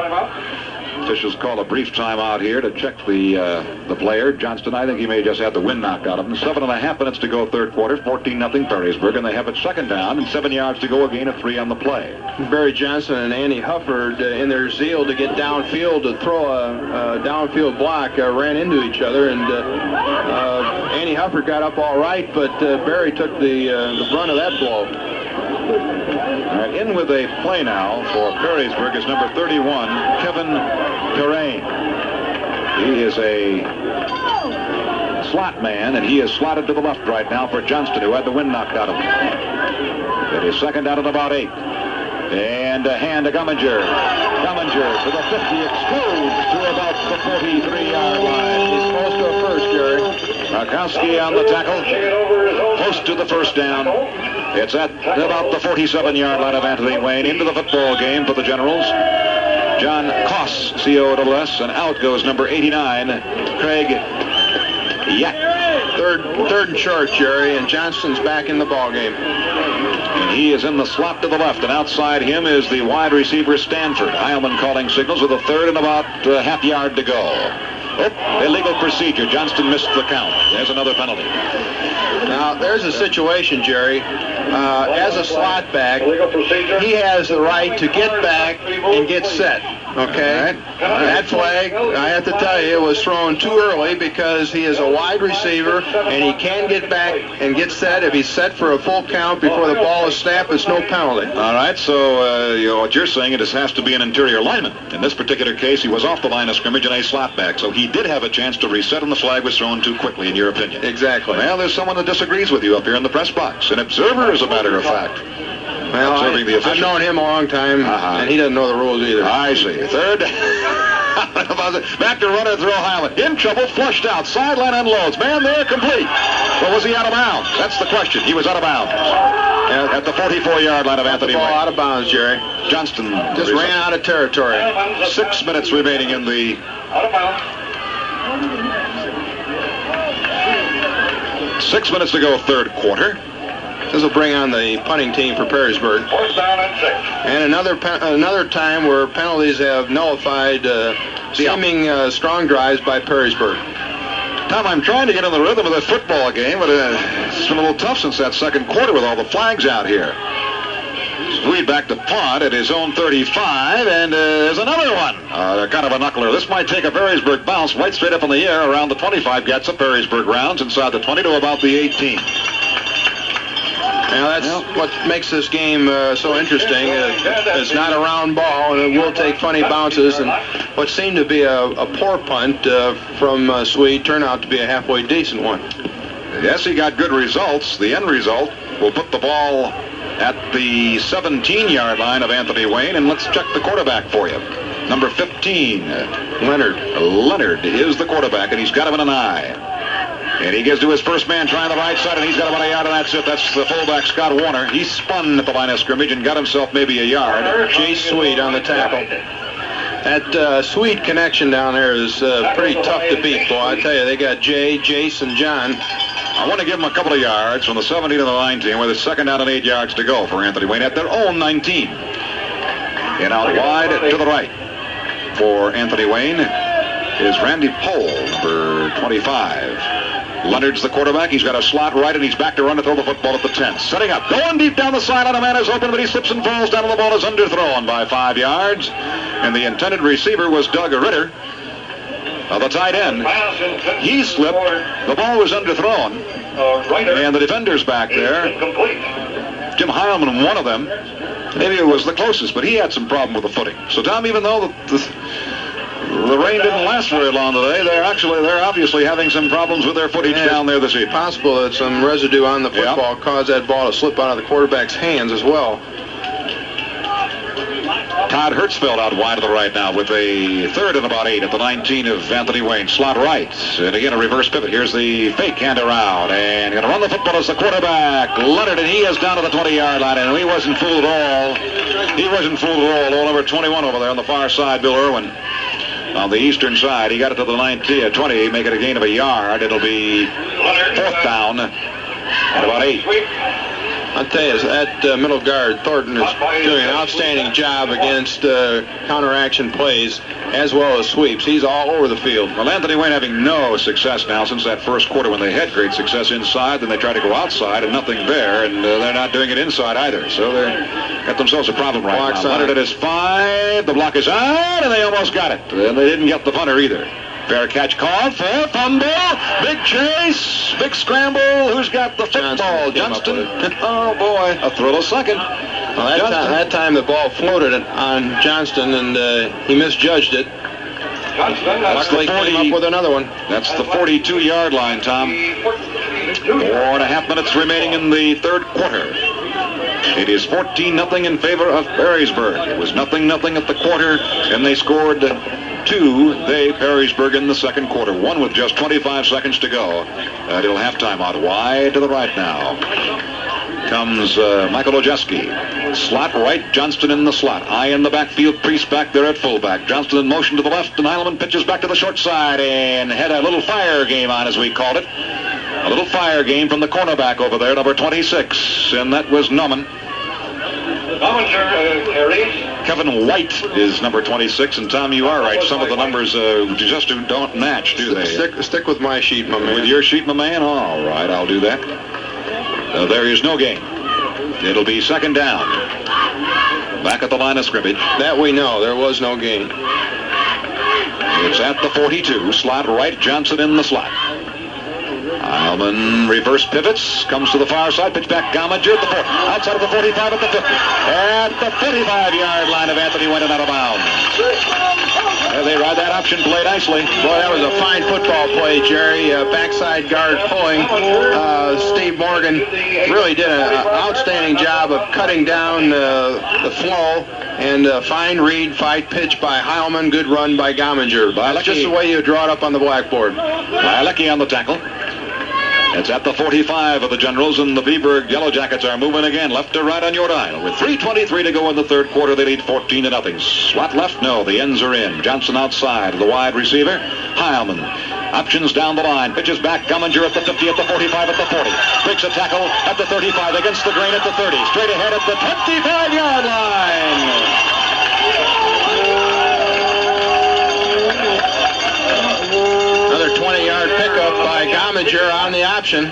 Officials call a brief timeout here to check the player. Johnston, I think he may have just had the wind knocked out of him. 7.5 minutes to go, third quarter. 14-0 Perrysburg, and they have it second down and 7 yards to go, a gain of 3 on the play. Barry Johnson and Andy Hufford, in their zeal to get downfield to throw a downfield block, ran into each other, and Andy Hufford got up all right, but Barry took the brunt of that blow. All right, in with a play now for Perrysburg is number 31, Kevin Terrain. He is a slot man, and he is slotted to the left right now for Johnston, who had the wind knocked out of him. It is second down at about 8. And a hand to Gumminger. Gumminger to the 50, explodes to about the 43-yard line. He's close to a first, Jerry. Markowski on the tackle, close to the first down. It's at about the 47-yard line of Anthony Wayne. Into the football game for the Generals. John Koss, C-O-S-S, and out goes number 89, Craig Yack. Third and short, Jerry, and Johnston's back in the ball game. And he is in the slot to the left, and outside him is the wide receiver Stanford. Heilman calling signals with a third and about a half yard to go. Oh, illegal procedure. Johnston missed the count. There's another penalty. Now, there's a situation, Jerry. As a slot back, he has the right to get back and get set. Okay? That flag, I have to tell you, was thrown too early because he is a wide receiver and he can get back and get set. If he's set for a full count before the ball is snapped, it's no penalty. All right, so what you're saying, it has to be an interior lineman. In this particular case, he was off the line of scrimmage and a slot back, so he did have a chance to reset, and the flag was thrown too quickly, in your opinion. Exactly. Well, there's someone that disagrees with you up here in the press box. An observer, as a matter of fact. Well, I've known him a long time, and he doesn't know the rules either. I see. Third. Back to runner, throw Heilman. In trouble, flushed out. Sideline unloads. Man there, complete. But was he out of bounds? That's the question. He was out of bounds. At the 44-yard line of Anthony Wayne. Out of bounds, Jerry. Johnston just ran out of territory. 6 minutes remaining in the... Out of bounds. 6 minutes to go, third quarter. This will bring on the punting team for Perrysburg. Fourth down and 6. And another time where penalties have nullified seeming strong drives by Perrysburg. Tom, I'm trying to get in the rhythm of this football game, but it's been a little tough since that second quarter with all the flags out here. Lead back to punt at his own 35, and there's another one. Kind of a knuckler. This might take a Perrysburg bounce right straight up in the air around the 25. Gets a Perrysburg rounds inside the 20 to about the 18. Now that's what makes this game so interesting. It's not a round ball, and it will take funny bounces. And what seemed to be a poor punt from Swede turned out to be a halfway decent one. Yes, he got good results. The end result will put the ball at the 17-yard line of Anthony Wayne. And let's check the quarterback for you. Number 15, Leonard. Leonard is the quarterback, and he's got him in an eye. And he gives to his first man trying the right side, and he's got about a yard, and that's it. That's the fullback, Scott Warner. He spun at the line of scrimmage and got himself maybe a yard. Chase Swede on the tackle. That Swede connection down there is pretty tough to beat, boy. I tell you, they got Jay, Jace, and John. I want to give them a couple of yards from the 17 to the 19, with a second down and 8 yards to go for Anthony Wayne at their own 19. And out wide to the right for Anthony Wayne is Randy Pohl, number 25. Leonard's the quarterback. He's got a slot right, and he's back to run to throw the football at the 10. Setting up. Going deep down the sideline. A man is open, but he slips and falls down, and the ball is underthrown by 5 yards. And the intended receiver was Doug Ritter, the tight end. He slipped. The ball was underthrown. And the defender's back there. Jim Heilman, one of them. Maybe it was the closest, but he had some problem with the footing. So, Tom, even though the rain didn't last very long today, they're obviously having some problems with their footage down there this evening. It's possible that some residue on the football caused that ball to slip out of the quarterback's hands as well. Todd Hertzfeld out wide to the right now with a third and about 8 at the 19 of Anthony Wayne. Slot right. And again, a reverse pivot. Here's the fake hand around. And going to run the football as the quarterback, Leonard, and he is down to the 20-yard line. And he wasn't fooled at all. He wasn't fooled at all. All number 21 over there on the far side, Bill Irwin. On the eastern side, he got it to the 19, 20, make it a gain of a yard. It'll be 4th down and about 8. I'll tell you, that middle guard, Thornton, is doing an outstanding job against counteraction plays as well as sweeps. He's all over the field. Well, Anthony Wayne having no success now since that first quarter when they had great success inside. Then they tried to go outside and nothing there, and they're not doing it inside either. So they got themselves a problem right now. Leonard at his 5. The block is out, and they almost got it. And they didn't get the punter either. Fair catch called for fumble. Big chase. Big scramble. Who's got the football? Johnston. Oh, boy. A thrill a second. Well, that time the ball floated on Johnston, and he misjudged it. Luckily came up with another one. That's the 42-yard line, Tom. 4.5 minutes remaining in the third quarter. It is 14-0 in favor of Perrysburg. It was 0-0 at the quarter, and they scored 2, Perrysburg, in the second quarter. 1 with just 25 seconds to go until halftime. Out wide to the right now comes Michael Ojeski. Slot right, Johnston in the slot. High in the backfield, Priest back there at fullback. Johnston in motion to the left, and Heileman pitches back to the short side and had a little fire game on, as we called it. A little fire game from the cornerback over there, number 26, and that was Nauman. Kevin White is number 26, and Tom, you are right. Some of the numbers just don't match, do they? Stick with my sheet, my man. With your sheet, my man? All right, I'll do that. There is no gain. It'll be second down. Back at the line of scrimmage. That we know. There was no gain. It's at the 42. Slot right, Johnson in the slot. Heilman reverse pivots, comes to the far side, pitch back, Gomminger at the 40, outside of the 45 at the 50, at the 35-yard line of Anthony Wayne and out of bounds. They ride that option play nicely. Boy, that was a fine football play, Jerry. Backside guard pulling. Steve Morgan really did an outstanding job of cutting down the flow. And fine read, fight pitch by Heilman, good run by Gomminger. That's just the way you draw it up on the blackboard. Bialecki on the tackle. It's at the 45 of the Generals, and the Viborg Yellow Jackets are moving again, left to right on your dial. With 3:23 to go in the third quarter, they lead 14-0. Slot left, no, the ends are in. Johnson outside, the wide receiver, Heilman. Options down the line, pitches back, Gomminger at the 50, at the 45, at the 40. Breaks a tackle at the 35, against the grain at the 30. Straight ahead at the 25-yard line. Another 20-yard pickup by Gomminger on the option.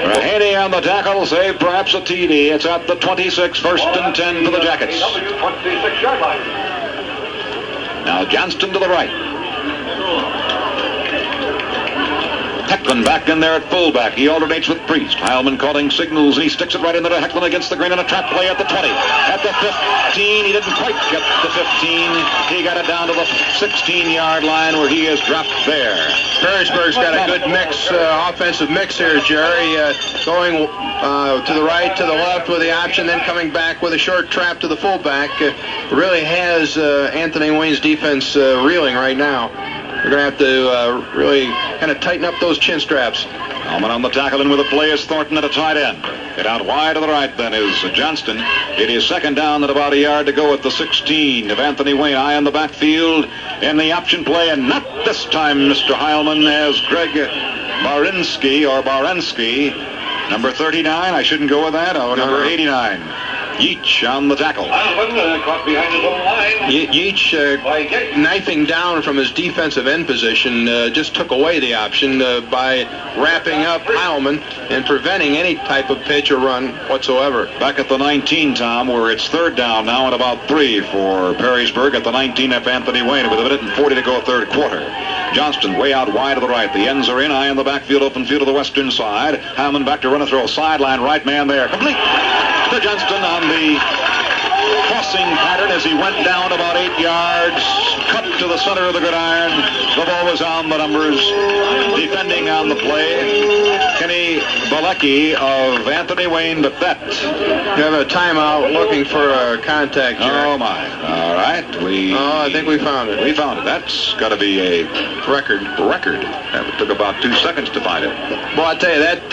Raheny on the tackle, save perhaps a TD. It's at the 26, 1st and 10 for the Jackets. Now Johnston to the right. Johnston back in there at fullback. He alternates with Priest. Heilman calling signals, and he sticks it right into the Hecklin against the grain on a trap play at the 20. At the 15, he didn't quite get the 15. He got it down to the 16-yard line where he is dropped there. Perrysburg's got a good mix, offensive mix here, Jerry. Going to the right, to the left with the option, then coming back with a short trap to the fullback. Really has Anthony Wayne's defense reeling right now. They're going to have to really kind of tighten up those chin straps. Heilman on the tackle, and with a play is Thornton at a tight end. Get out wide to the right then is Johnston. It is second down and about a yard to go at the 16 of Anthony Wayne. Eye in the backfield in the option play, and not this time Mr. Heilman as Greg Barensky, number 39. I shouldn't go with that. Oh, number 89. Yeach on the tackle. Caught behind his own line. Yeach knifing down from his defensive end position just took away the option by wrapping up Heilman and preventing any type of pitch or run whatsoever. Back at the 19, Tom, where it's third down now and about 3 for Perrysburg at the 19 of Anthony Wayne with a minute and 40 to go third quarter. Johnston way out wide to the right. The ends are in. Eye in the backfield, open field to the western side. Heilman back to run a throw. Sideline right man there. Complete to Johnston on the crossing pattern as he went down about 8 yards. Cut to the center of the gridiron. The ball was on the numbers. Defending on the play, Kenny Balecki of Anthony Wayne, but that. You have a timeout looking for a contact, Jerry. Oh, my. All right. I think we found it. We found it. That's got to be a record. That took about 2 seconds to find it. Well, I tell you, that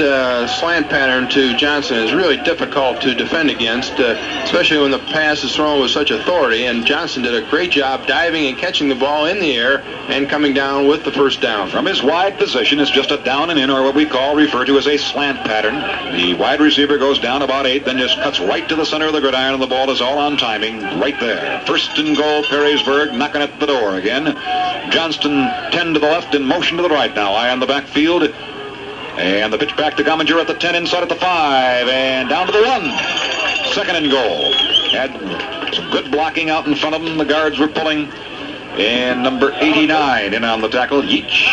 slant pattern to Johnson is really difficult to defend against, especially when the pass is thrown with such authority, and Johnson did a great job diving and catching the ball in the air and coming down with the first down. From his wide position, it's just a down and in, or what we refer to as a slant pattern. The wide receiver goes down about 8, then just cuts right to the center of the gridiron, and the ball is all on timing right there. First and goal, Perrysburg knocking at the door again. Johnston 10 to the left and motion to the right now. Eye on the backfield. And the pitch back to Gomminger at the 10, inside at the 5, and down to the 1. Second and goal. Had some good blocking out in front of them. The guards were pulling. And number 89 in on the tackle, Yeach.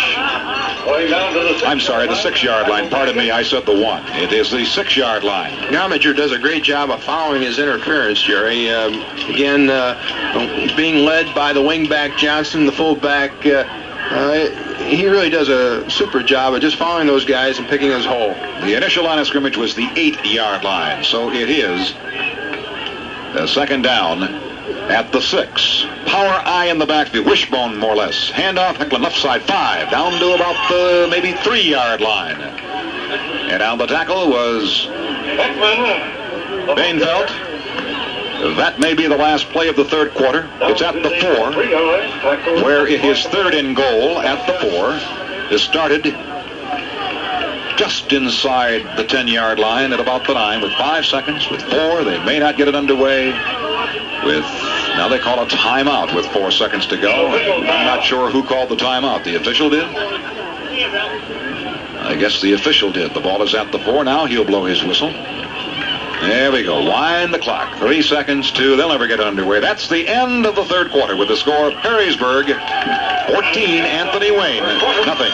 I'm sorry, the 6-yard line. Pardon me, I said the 1. It is the 6-yard line. Gomminger does a great job of following his interference, Jerry. Again, being led by the wingback Johnson, the fullback. He really does a super job of just following those guys and picking his hole. The initial line of scrimmage was the 8-yard line, so it is the second down at the 6. Power eye in the backfield, wishbone more or less. Handoff, Hecklin left side, 5, down to about the maybe 3-yard line. And on the tackle was Bainfeld. That may be the last play of the third quarter. It's at the 4, where it is third and goal at the 4. It started just inside the 10-yard line at about the 9 with 5 seconds. With 4, they may not get it underway. Now they call a timeout with 4 seconds to go. I'm not sure who called the timeout. The official did? I guess the official did. The ball is at the 4 now. He'll blow his whistle. There we go. Wind the clock. 3 seconds to. They'll never get underway. That's the end of the third quarter with the score of Perrysburg 14, Anthony Wayne, nothing.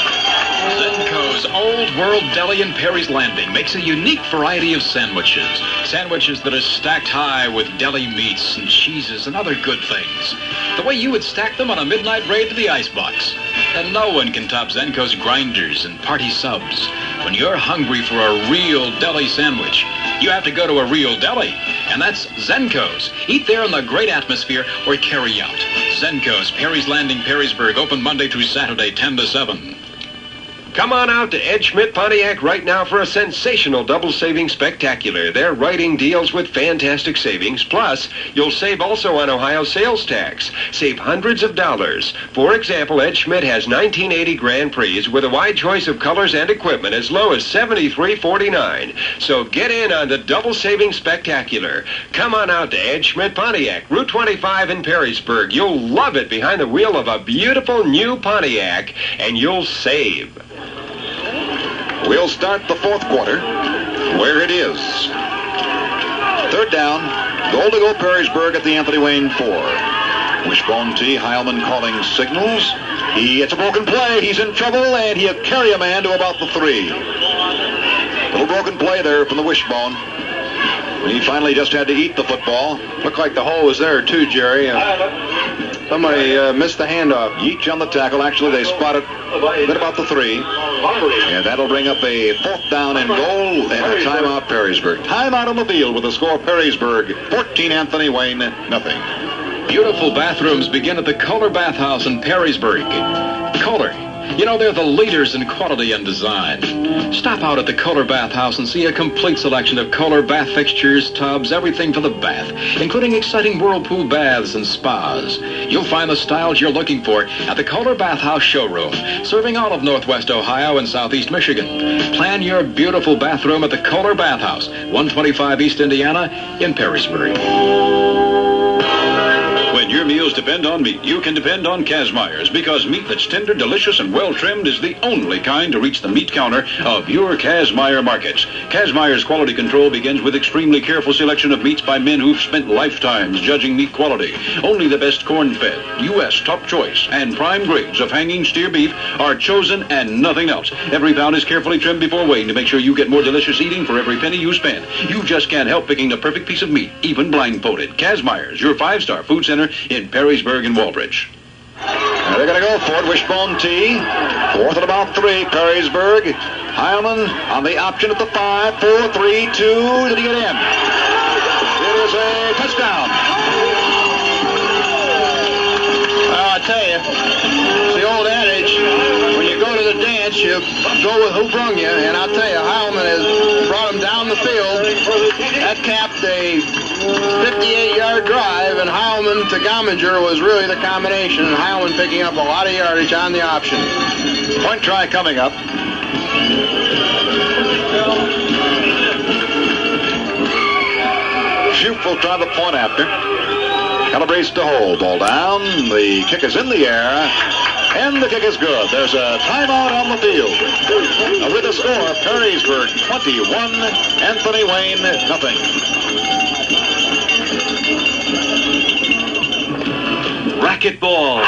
Zenko's Old World Deli in Perry's Landing makes a unique variety of sandwiches. Sandwiches that are stacked high with deli meats and cheeses and other good things. The way you would stack them on a midnight raid to the icebox. And no one can top Zenko's grinders and party subs. When you're hungry for a real deli sandwich, you have to go to a real deli. And that's Zenko's. Eat there in the great atmosphere or carry out. Zenko's, Perry's Landing, Perrysburg, open Monday through Saturday, 10 to 7. Come on out to Ed Schmidt Pontiac right now for a sensational double saving spectacular. They're writing deals with fantastic savings. Plus, you'll save also on Ohio sales tax. Save hundreds of dollars. For example, Ed Schmidt has 1980 Grand Prix with a wide choice of colors and equipment as low as $73.49. So get in on the double saving spectacular. Come on out to Ed Schmidt Pontiac, Route 25 in Perrysburg. You'll love it behind the wheel of a beautiful new Pontiac, and you'll save. We'll start the fourth quarter where it is. Third down, goal to go Perrysburg at the Anthony Wayne 4. Wishbone tee, Heilman calling signals. It's a broken play. He's in trouble, and he'll carry a man to about the 3. Little broken play there from the wishbone. He finally just had to eat the football. Looked like the hole was there, too, Jerry. Somebody missed the handoff. Yeech on the tackle. Actually, they spotted right about the 3. And that'll bring up a 4th down and goal and a timeout, Perrysburg. Timeout on the field with the score, Perrysburg 14, Anthony Wayne, nothing. Beautiful bathrooms begin at the Kohler Bathhouse in Perrysburg. Kohler, you know, they're the leaders in quality and design. Stop out at the Kohler Bathhouse and see a complete selection of Kohler bath fixtures, tubs, everything for the bath, including exciting whirlpool baths and spas. You'll find the styles you're looking for at the Kohler Bathhouse showroom, serving all of Northwest Ohio and Southeast Michigan. Plan your beautiful bathroom at the Kohler Bathhouse, 125 East Indiana in Perrysburg. When your meals depend on meat, you can depend on Kazmeyer's, because meat that's tender, delicious, and well-trimmed is the only kind to reach the meat counter of your Kazmeyer markets. Kazmeyer's quality control begins with extremely careful selection of meats by men who've spent lifetimes judging meat quality. Only the best corn-fed, U.S. top choice, and prime grades of hanging steer beef are chosen and nothing else. Every pound is carefully trimmed before weighing to make sure you get more delicious eating for every penny you spend. You just can't help picking the perfect piece of meat, even blindfolded. Kazmeyer's, your 5-star food center in Perrysburg and Walbridge. They're going to go for it. Wishbone tee. 4th and about 3. Perrysburg. Heilman on the option at the 5. 4, 3, 2. Did he get in? It is a touchdown. Well, I tell you, it's the old adage, when you go to the dance, you go with who brung you. And I'll tell you, Heilman has brought him down the field. That capped a 58-yard drive, and Heilman to Gomminger was really the combination, and Heilman picking up a lot of yardage on the option. Point try coming up. Shoup will try the point after. Calibrates to hold. Ball down. The kick is in the air. And the kick is good. There's a timeout on the field. With the score, Perrysburg 21, Anthony Wayne nothing. Racquetball.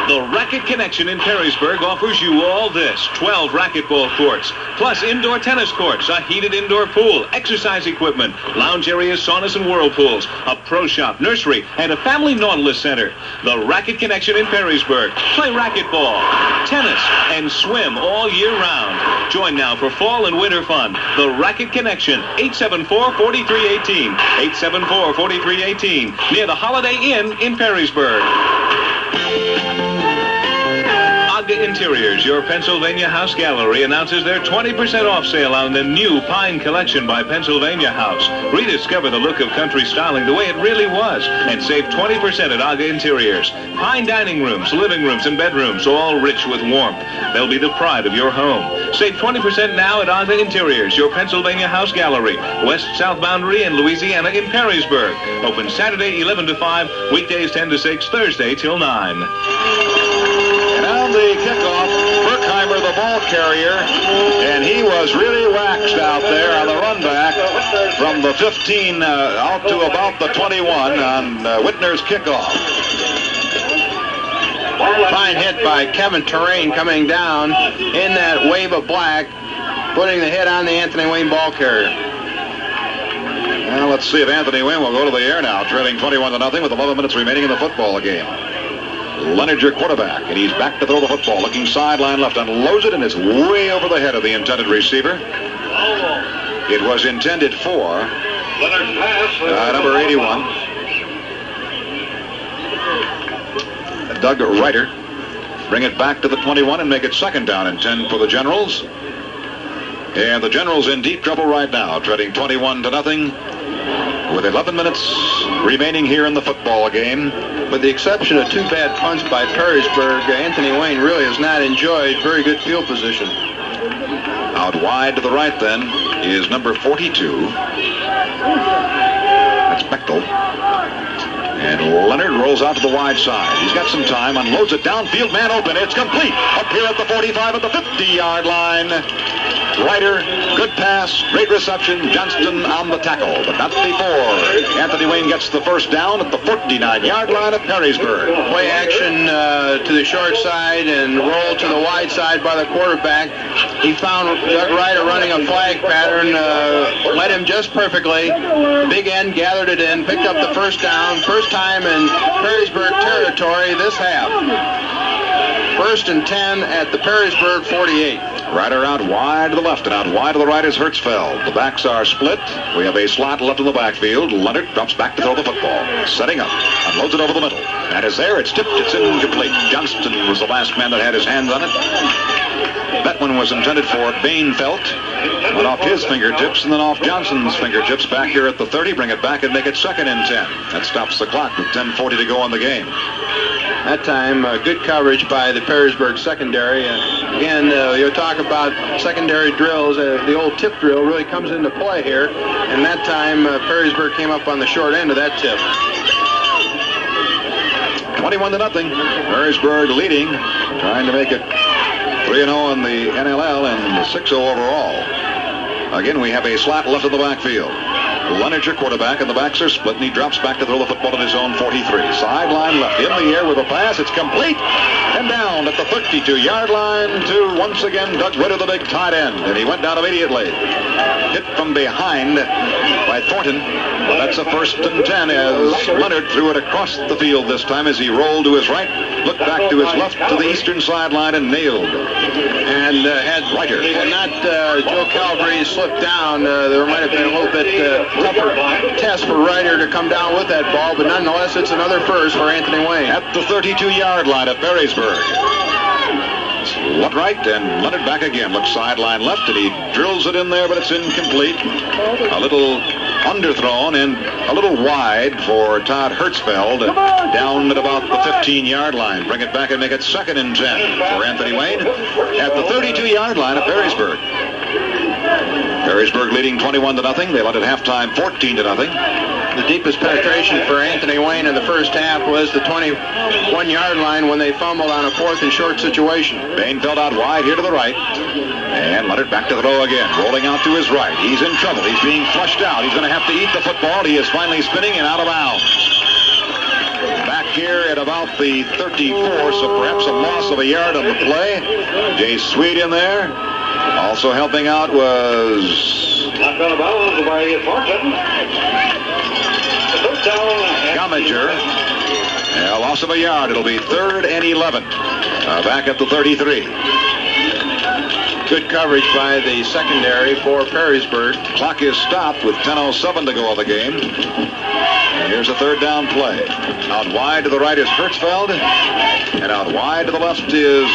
The Racket Connection in Perrysburg offers you all this. 12 racquetball courts, plus indoor tennis courts, a heated indoor pool, exercise equipment, lounge areas, saunas and whirlpools, a pro shop, nursery, and a family Nautilus center. The Racket Connection in Perrysburg. Play racquetball, tennis, and swim all year round. Join now for fall and winter fun. The Racket Connection, 874-4318. 874-4318, near the Holiday Inn in Perrysburg. Agda Interiors, your Pennsylvania House Gallery, announces their 20% off sale on the new Pine Collection by Pennsylvania House. Rediscover the look of country styling the way it really was, and save 20% at Agda Interiors. Pine dining rooms, living rooms, and bedrooms, all rich with warmth. They'll be the pride of your home. Save 20% now at Agda Interiors, your Pennsylvania House Gallery, west-south boundary in Louisiana in Perrysburg. Open Saturday 11 to 5, weekdays 10 to 6, Thursday till 9. And on the kickoff, Berkheimer, the ball carrier, and he was really waxed out there on the run back from the 15 out to about the 21 on Whitner's kickoff. Fine hit by Kevin Terrain coming down in that wave of black, putting the hit on the Anthony Wayne ball carrier. Well, let's see if Anthony Wayne will go to the air now, trailing 21-0 with 11 minutes remaining in the football game. Leonard, your quarterback, and he's back to throw the football, looking sideline left, unloads it, and it's way over the head of the intended receiver. It was intended for number 81. Doug Ryder. Bring it back to the 21 and make it 2nd down and 10 for the Generals. And the Generals in deep trouble right now, treading 21-0 with 11 minutes remaining here in the football game. With the exception of 2 bad punts by Perrysburg, Anthony Wayne really has not enjoyed very good field position. Out wide to the right then is number 42. That's Bechtel. And Leonard rolls out to the wide side. He's got some time, unloads it downfield, man open. It's complete. Up here at the 45 at the 50-yard line. Ryder, good pass, great reception. Johnston on the tackle, but not before Anthony Wayne gets the first down at the 49-yard line of Perrysburg. Play action to the short side and roll to the wide side by the quarterback. He found Doug Ryder running a flag pattern, led him just perfectly. Big end gathered it in, picked up the first down. First time in Perrysburg territory this half. 1st and 10 at the Perrysburg 48. Ryder out wide to the left and out wide to the right is Hertzfeld. The backs are split. We have a slot left in the backfield. Leonard drops back to throw the football. Setting up. Unloads it over the middle. And is there. It's tipped. It's incomplete. Johnston was the last man that had his hands on it. That one was intended for Bainfelt. Went off his fingertips and then off Johnson's fingertips back here at the 30. Bring it back and make it 2nd and 10. That stops the clock with 10:40 to go in the game. That time, good coverage by the Perrysburg secondary. Again, you'll talk about secondary drills. The old tip drill really comes into play here. And that time, Perrysburg came up on the short end of that tip. 21-0. Perrysburg leading, trying to make it 3-0 in the NLL and 6-0 overall. Again, we have a slot left in the backfield. Leonard, your quarterback, and the backs are split, and he drops back to throw the football at his own 43. Sideline left, in the air with a pass. It's complete, and down at the 32-yard line to, once again, Doug Ritter, the big tight end. And he went down immediately. Hit from behind by Thornton. That's a 1st and 10 as Leonard threw it across the field this time as he rolled to his right, looked back to his left to the eastern sideline and nailed. And had Ryder. Had not Joe Calabrese slipped down, there might have been a little bit tougher test for Ryder to come down with that ball, but nonetheless, it's another first for Anthony Wayne. At the 32-yard line of Perrysburg. Left right, and Leonard back again. Looks sideline left, and he drills it in there, but it's incomplete. A little underthrown and a little wide for Todd Hertzfeld. Down at about the 15-yard line. Bring it back and make it 2nd and 10 for Anthony Wayne at the 32-yard line of Perrysburg. Perrysburg leading 21-0. They led at halftime 14-0. The deepest penetration for Anthony Wayne in the first half was the 21-yard line when they fumbled on a 4th and short situation. Bainfeld out wide here to the right. And Leonard back to throw again. Rolling out to his right. He's in trouble. He's being flushed out. He's going to have to eat the football. He is finally spinning and out of bounds. Back here at about the 34, so perhaps a loss of a yard on the play. Jay Sweet in there. Also helping out was Knocked out of bounds by Thornton. Gommager. A loss of a yard. It'll be 3rd and 11. Back at the 33. Good coverage by the secondary for Perrysburg. Clock is stopped with 10:07 to go of the game. And here's a 3rd down play. Out wide to the right is Hertzfeld. And out wide to the left is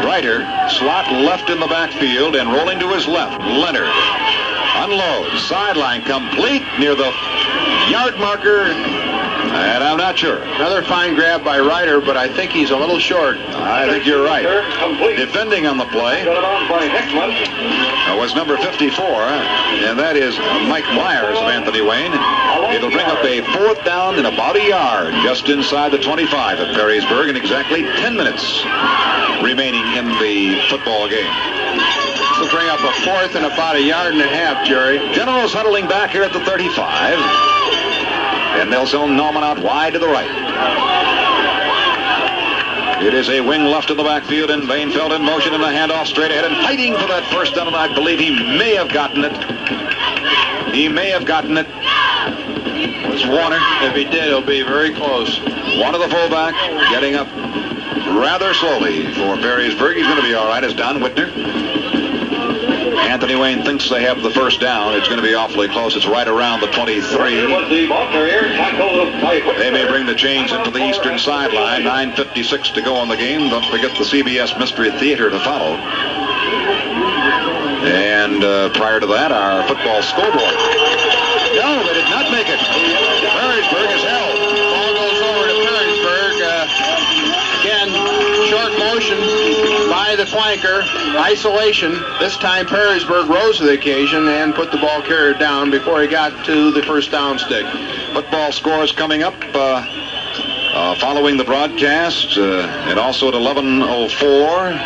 Ryder. Slot left in the backfield and rolling to his left. Leonard. Unloads. Sideline complete near the yard marker. And I'm not sure. Another fine grab by Ryder, but I think he's a little short. I think you're right. Defending on the play was number 54, and that is Mike Myers of Anthony Wayne. It'll bring up a 4th down and about a yard just inside the 25 at Perrysburg, and exactly 10 minutes remaining in the football game. This will bring up a 4th and about a yard and a half, Jerry. Generals huddling back here at the 35. And they'll zone Norman out wide to the right. It is a wing left in the backfield, and Bainfeld in motion in the handoff straight ahead and fighting for that first down, and I believe he may have gotten it. He may have gotten it. It's Warner. If he did, it'll be very close. Warner, the fullback, getting up rather slowly for Perrysburg. He's going to be all right as Don Whitner. Anthony Wayne thinks they have the first down. It's going to be awfully close. It's right around the 23. They may bring the chains into the eastern sideline. 9:56 to go in the game. Don't forget the CBS Mystery Theater to follow. And prior to that, our football scoreboard. No, they did not make it. Perrysburg is held. Ball goes over to Perrysburg. Again, short motion by the flanker. Isolation. This time Perrysburg rose to the occasion and put the ball carrier down before he got to the first down stick. Football scores coming up following the broadcast, and also at 11:04.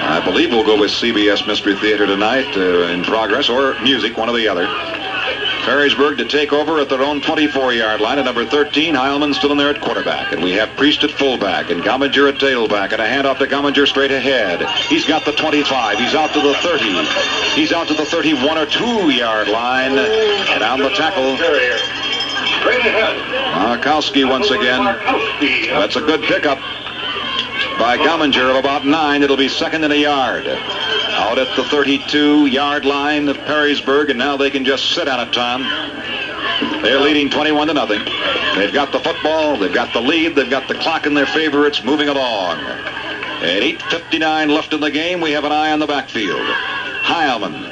I believe we'll go with CBS Mystery Theater tonight in progress, or music, one or the other. Perrysburg to take over at their own 24-yard line at number 13. Heilman still in there at quarterback. And we have Priest at fullback and Gomminger at tailback. And a handoff to Gomminger straight ahead. He's got the 25. He's out to the 30. He's out to the 31 or 2-yard line. And on the tackle, Markowski once again. That's a good pickup by Gomminger of about 9. It'll be second and a yard. Out at the 32-yard line of Perrysburg, and now they can just sit on it, Tom. They're leading 21-0. They've got the football, they've got the lead, they've got the clock in their favor. It's moving along. At 8:59 left in the game, we have an eye on the backfield. Heilman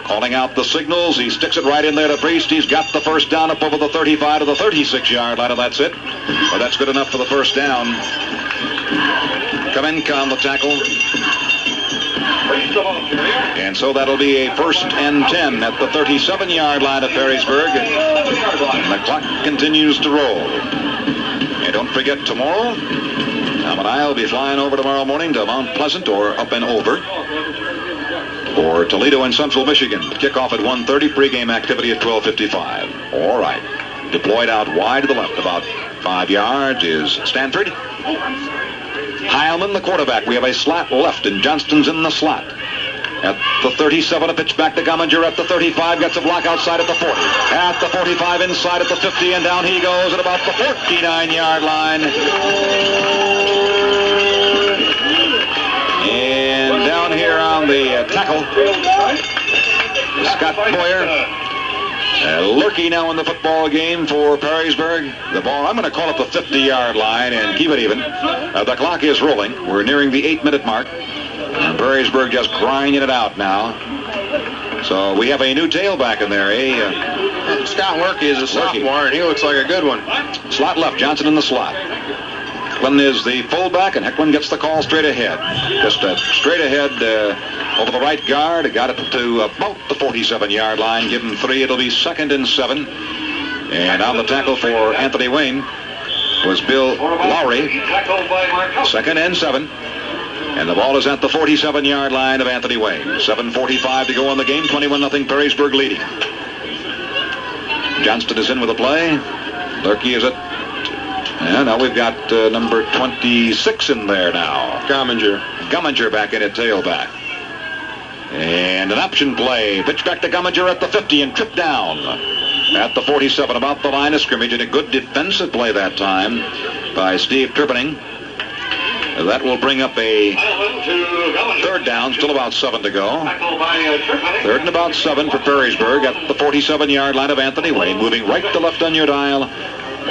calling out the signals. He sticks it right in there to Priest. He's got the first down up over the 35 to the 36-yard line, and that's it. But that's good enough for the first down. Kamenka on the tackle. And so that'll be a 1st and 10 at the 37-yard line of Perrysburg. And the clock continues to roll. And don't forget, tomorrow, Tom and I will be flying over tomorrow morning to Mount Pleasant or up and over for Toledo and Central Michigan. Kickoff at 1:30, pregame activity at 12:55. All right. Deployed out wide to the left, about 5 yards, is Stanford. Heilman, the quarterback. We have a slot left, and Johnston's in the slot. At the 37, a pitch back to Gomminger at the 35. Gets a block outside at the 40. At the 45, inside at the 50, and down he goes at about the 49-yard line. And down here on the tackle, Scott Boyer. Lurky now in the football game for Perrysburg. The ball, I'm going to call it the 50-yard line and keep it even. The clock is rolling. We're nearing the 8-minute mark. And Perrysburg just grinding it out now. So we have a new tailback in there, Scott Lurky is a sophomore, and he looks like a good one. Slot left, Johnson in the slot. Hecklin is the fullback, and Hecklin gets the call straight ahead. Just straight ahead over the right guard. Got it to about the 47-yard line. Give him 3. It'll be 2nd and 7. And on the tackle for Anthony Wayne was Bill Lowry. 2nd and 7. And the ball is at the 47-yard line of Anthony Wayne. 7:45 to go in the game. 21-0 Perrysburg leading. Johnston is in with a play. Lurky is it. And now we've got number 26 in there now. Gomminger back in at tailback. And an option play. Pitch back to Gomminger at the 50 and tripped down at the 47, about the line of scrimmage. And a good defensive play that time by Steve Turpening. That will bring up a 3rd down, still about 7 to go. 3rd and about 7 for Perrysburg at the 47-yard line of Anthony Wayne, moving right to left on your dial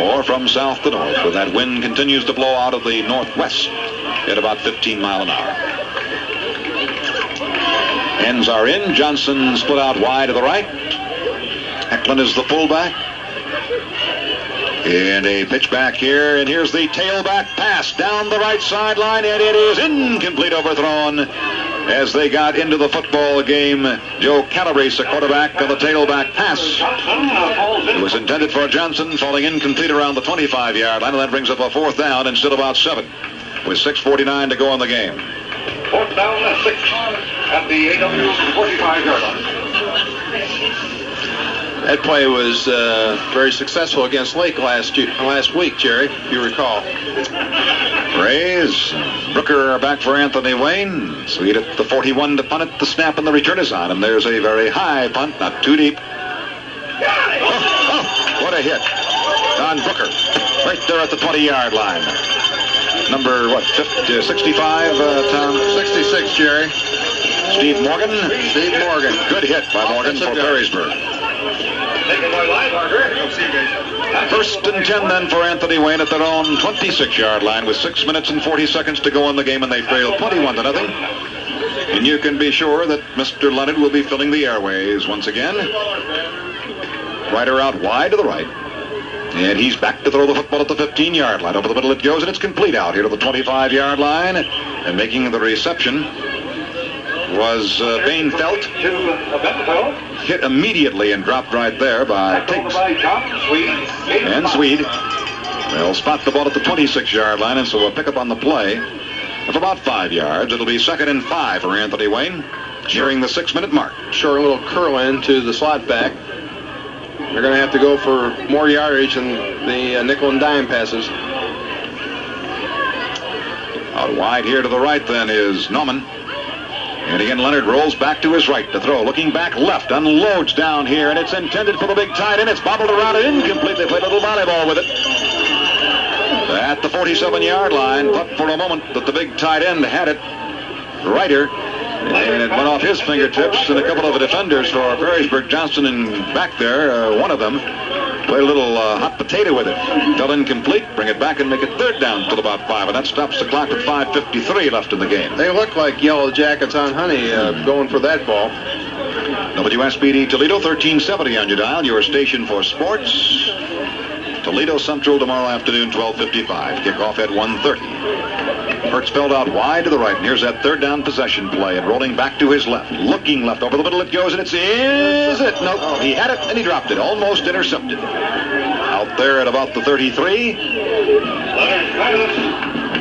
or from south to north, where that wind continues to blow out of the northwest at about 15 miles an hour. Ends are in. Johnson split out wide to the right. Hecklin is the fullback. And a pitch back here, and here's the tailback pass down the right sideline, and it is incomplete, overthrown as they got into the football game. Joe Calabrese, the quarterback, on the tailback pass. It was intended for Johnson, falling incomplete around the 25-yard line, and that brings up a 4th down and still about 7 with 6:49 to go in the game. 4th down and 6 at the 45-yard line. That play was very successful against Lake last week, Jerry, if you recall. Rays, Brooker are back for Anthony Wayne. Sweet at the 41 to punt it. The snap and the return is on. And there's a very high punt, not too deep. What a hit. Don Brooker, right there at the 20-yard line. Number, 65, Tom? 66, Jerry. Steve Morgan? Steve Morgan. Good hit by Morgan for Perrysburg. 1st and 10 then for Anthony Wayne at their own 26-yard line with 6 minutes and 40 seconds to go in the game, and they trail 21-0. And you can be sure that Mr. Leonard will be filling the airways once again. Rider out wide to the right. And he's back to throw the football at the 15-yard line. Over the middle it goes, and it's complete out here to the 25-yard line. And making the reception was Bain Felt. Hit immediately and dropped right there by Tiggs. And Swede. They'll spot the ball at the 26-yard line, and so a pickup on the play of about 5 yards. It'll be 2nd and 5 for Anthony Wayne, nearing the 6-minute mark. Short little curl in to the slot back. They're going to have to go for more yardage than the nickel and dime passes. Out wide here to the right then is Nauman. And again, Leonard rolls back to his right to throw. Looking back left, unloads down here, and it's intended for the big tight end. It's bobbled around and incomplete. They played a little volleyball with it. At the 47-yard line, but for a moment that the big tight end had it. Ryder. And it went off his fingertips, and a couple of the defenders for Perrysburg, Johnston and back there, one of them, played a little hot potato with it. Fell incomplete, bring it back and make it 3rd down till about 5, and that stops the clock at 5:53 left in the game. They look like Yellow Jackets on honey going for that ball. WSPD Toledo, 1370 on your dial, your station for sports. Toledo Central tomorrow afternoon, 12:55. Kickoff at 1:30. Hertzfeld out wide to the right, and here's that 3rd down possession play, and rolling back to his left, looking left, over the middle it goes, and is it? No, he had it, and he dropped it, almost intercepted. Out there at about the 33.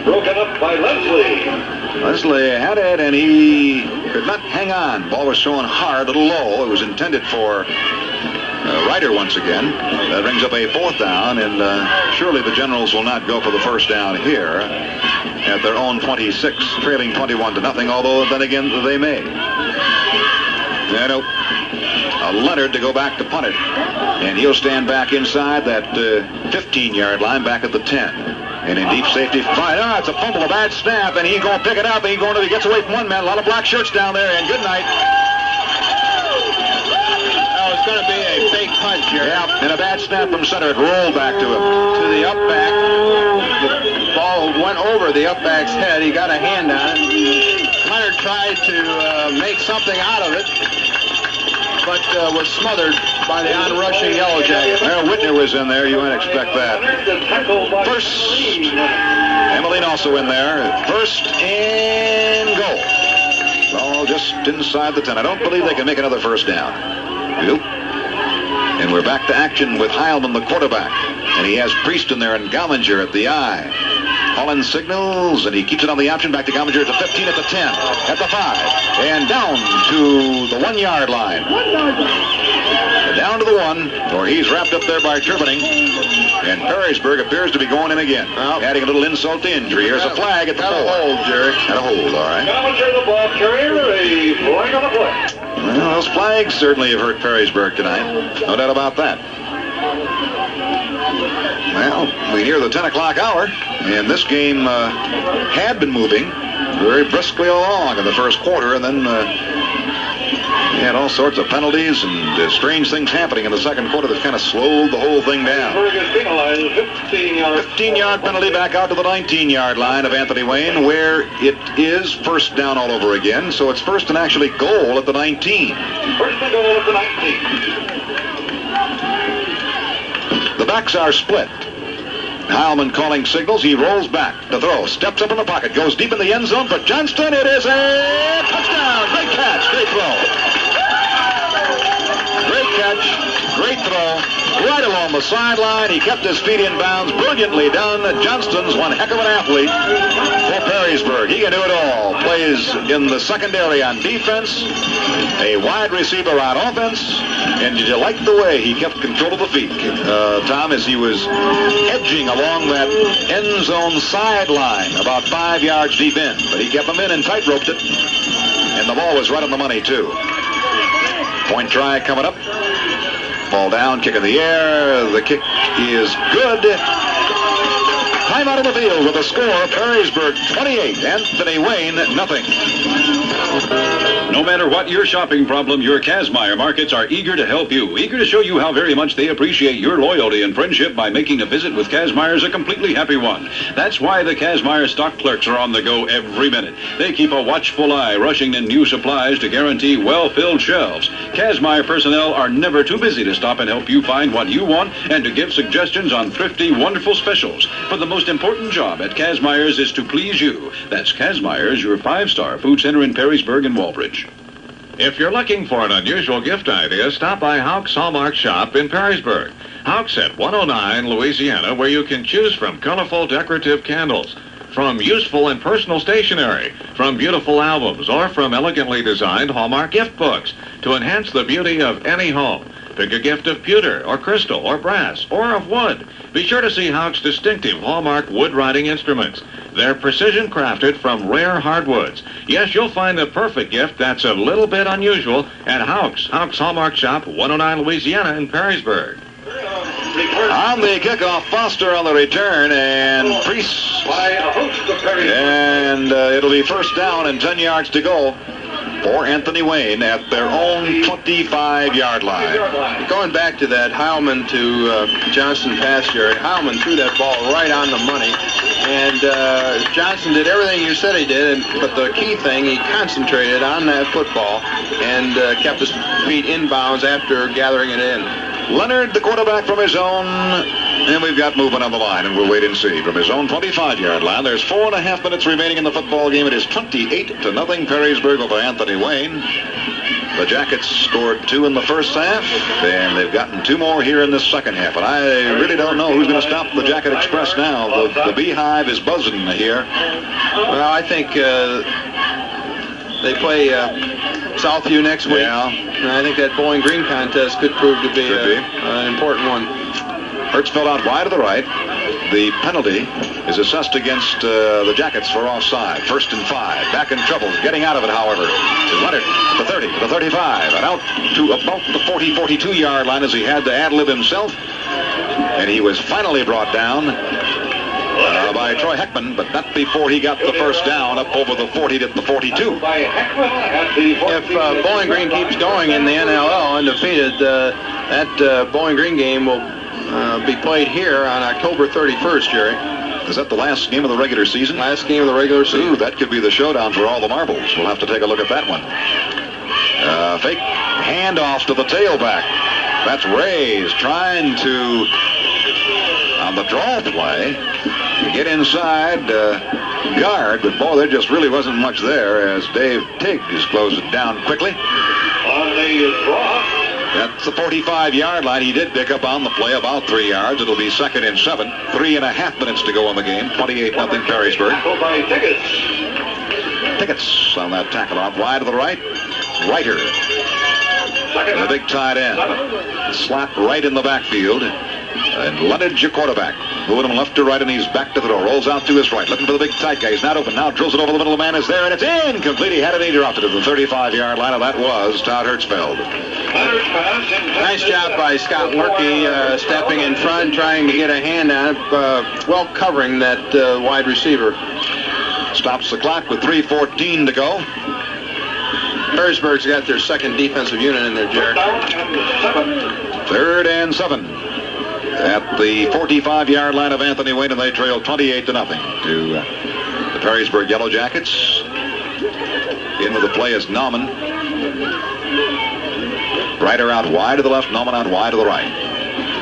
Broken up by Leslie. Leslie had it, and he could not hang on. Ball was thrown hard, a little low. It was intended for Ryder once again. That brings up a 4th down, and surely the Generals will not go for the 1st down here at their own 26, trailing 21-0, although then again they may. Leonard to go back to punt it, and he'll stand back inside that 15-yard line back at the 10. And in deep safety, fine. It's a fumble, a bad snap, and he's going to pick it up, and he gets away from one man. A lot of black shirts down there, and good night. It's going to be a fake punch here. Yeah, and a bad snap from center. It rolled back to him. To the up back. The ball went over the up back's head. He got a hand on it. Leonard tried to make something out of it, but was smothered by the onrushing Yellow Jacket. Well, Whitner was in there. You might expect that. First, Emmeline also in there. 1st and goal. All just inside the 10. I don't believe they can make another 1st down. Nope. And we're back to action with Heilman, the quarterback. And he has Priest in there and Gallinger at the I. Holland signals, and he keeps it on the option. Back to Gallinger at the 15, at the 10, at the 5. And down to the 1-yard line. Down to the 1, or he's wrapped up there by Turbining. And Perrysburg appears to be going in again. Adding a little insult to injury. Here's a flag at the 4. Got a hold, Jerry. Got a hold, all right. Gallinger, the ball carrier, a flag on the play. Well, those flags certainly have hurt Perrysburg tonight. No doubt about that. Well, we near the 10 o'clock hour, and this game had been moving very briskly along in the 1st quarter, and then we had all sorts of penalties and strange things happening in the 2nd quarter that kind of slowed the whole thing down. 15-yard penalty back out to the 19-yard line of Anthony Wayne, where it is 1st down all over again, so it's 1st and actually goal at the 19. 1st and goal at the 19. The backs are split. Heilman calling signals. He rolls back to throw. Steps up in the pocket. Goes deep in the end zone for Johnston. It is a touchdown. Great catch. Great throw. Great catch. Great throw. Right along the sideline. He kept his feet in bounds. Brilliantly done. Johnston's one heck of an athlete for Perrysburg. He can do it all. Plays in the secondary on defense. A wide receiver on offense. And did you like the way he kept control of the feet, Tom, as he was edging along that end zone sideline about 5 yards deep in. But he kept them in and tight-roped it. And the ball was right on the money, too. Point try coming up. Ball down, kick in the air. The kick is good. Time out of the field with a score. Perrysburg 28, Anthony Wayne nothing. No matter what your shopping problem, your Kazmaier markets are eager to help you. Eager to show you how very much they appreciate your loyalty and friendship by making a visit with Kazmaier's a completely happy one. That's why the Kazmaier stock clerks are on the go every minute. They keep a watchful eye rushing in new supplies to guarantee well-filled shelves. Kazmaier personnel are never too busy to stop and help you find what you want and to give suggestions on thrifty, wonderful specials. But the most important job at Kazmaier's is to please you. That's Kazmaier's, your 5-star food center in Perrysburg and Walbridge. If you're looking for an unusual gift idea, stop by Houck's Hallmark Shop in Perrysburg. Houck's at 109 Louisiana, where you can choose from colorful decorative candles, from useful and personal stationery, from beautiful albums, or from elegantly designed Hallmark gift books to enhance the beauty of any home. Pick a gift of pewter or crystal or brass or of wood. Be sure to see Houck's distinctive Hallmark wood writing instruments. They're precision crafted from rare hardwoods. Yes, you'll find the perfect gift that's a little bit unusual at Houck's Hallmark Shop, 109 Louisiana in Perrysburg. On the kickoff, Foster on the return, and Priest. And it'll be first down and 10 yards to go for Anthony Wayne at their own 25-yard line. Going back to that Heilman to Johnson pass, Jerry, Heilman threw that ball right on the money, and Johnson did everything you said he did, but the key thing, he concentrated on that football and kept his feet inbounds after gathering it in. Leonard, the quarterback, from his own, and we've got movement on the line, and we'll wait and see. From his own 25-yard line, there's 4.5 minutes remaining in the football game. It is 28-0 Perrysburg over Anthony Wayne. The Jackets scored 2 in the first half, and they've gotten 2 more here in the second half. And I really don't know who's going to stop the Jacket Express now. The Beehive is buzzing here. Well, I think they play Southview next week. Yeah. And I think that Bowling Green contest could prove to be an important one. Hertzfeld out wide to the right. The penalty is assessed against the Jackets for offside. 1st and 5. Back in trouble. Getting out of it, however, is Leonard at the 30, the 35, and out to about the 40-42-yard line as he had to ad-lib himself. And he was finally brought down by Troy Heckman, but not before he got the first down up over the 40 to the 42. If Bowling Green keeps going in the NLL undefeated, that Bowling Green game will be played here on October 31st, Jerry. Is that the last game of the regular season? Last game of the regular season. Ooh, that could be the showdown for all the marbles. We'll have to take a look at that one. Fake handoff to the tailback. That's Rays trying to, on the draw play, get inside guard, but boy, there just really wasn't much there as Dave Tiggs closed it down quickly. On the draw. That's the 45-yard line. He did pick up on the play about 3 yards. It'll be 2nd and 7. 3.5 minutes to go in the game. 28-0 Perrysburg. Tickets on that tackle off wide to the right. Reiter. The big tight end. Slot right in the backfield. And Leonard, your quarterback. Moving him left to right, and he's back to throw. Rolls out to his right, looking for the big tight guy. He's not open. Now drills it over the middle. The man is there, and it's incomplete. He had it. He dropped it to the 35-yard line, and that was Todd Hertzfeld. Nice job by Scott Lurkey stepping in front, trying to get a hand on it, well covering that wide receiver. Stops the clock with 3:14 to go. Perrysburg's got their second defensive unit in there, Jared. 3rd and 7 at the 45-yard line of Anthony Wayne, and they trail 28-0 to the Perrysburg Yellow Jackets. In with the play is Nauman. Reiter out wide to the left, Nauman out wide to the right.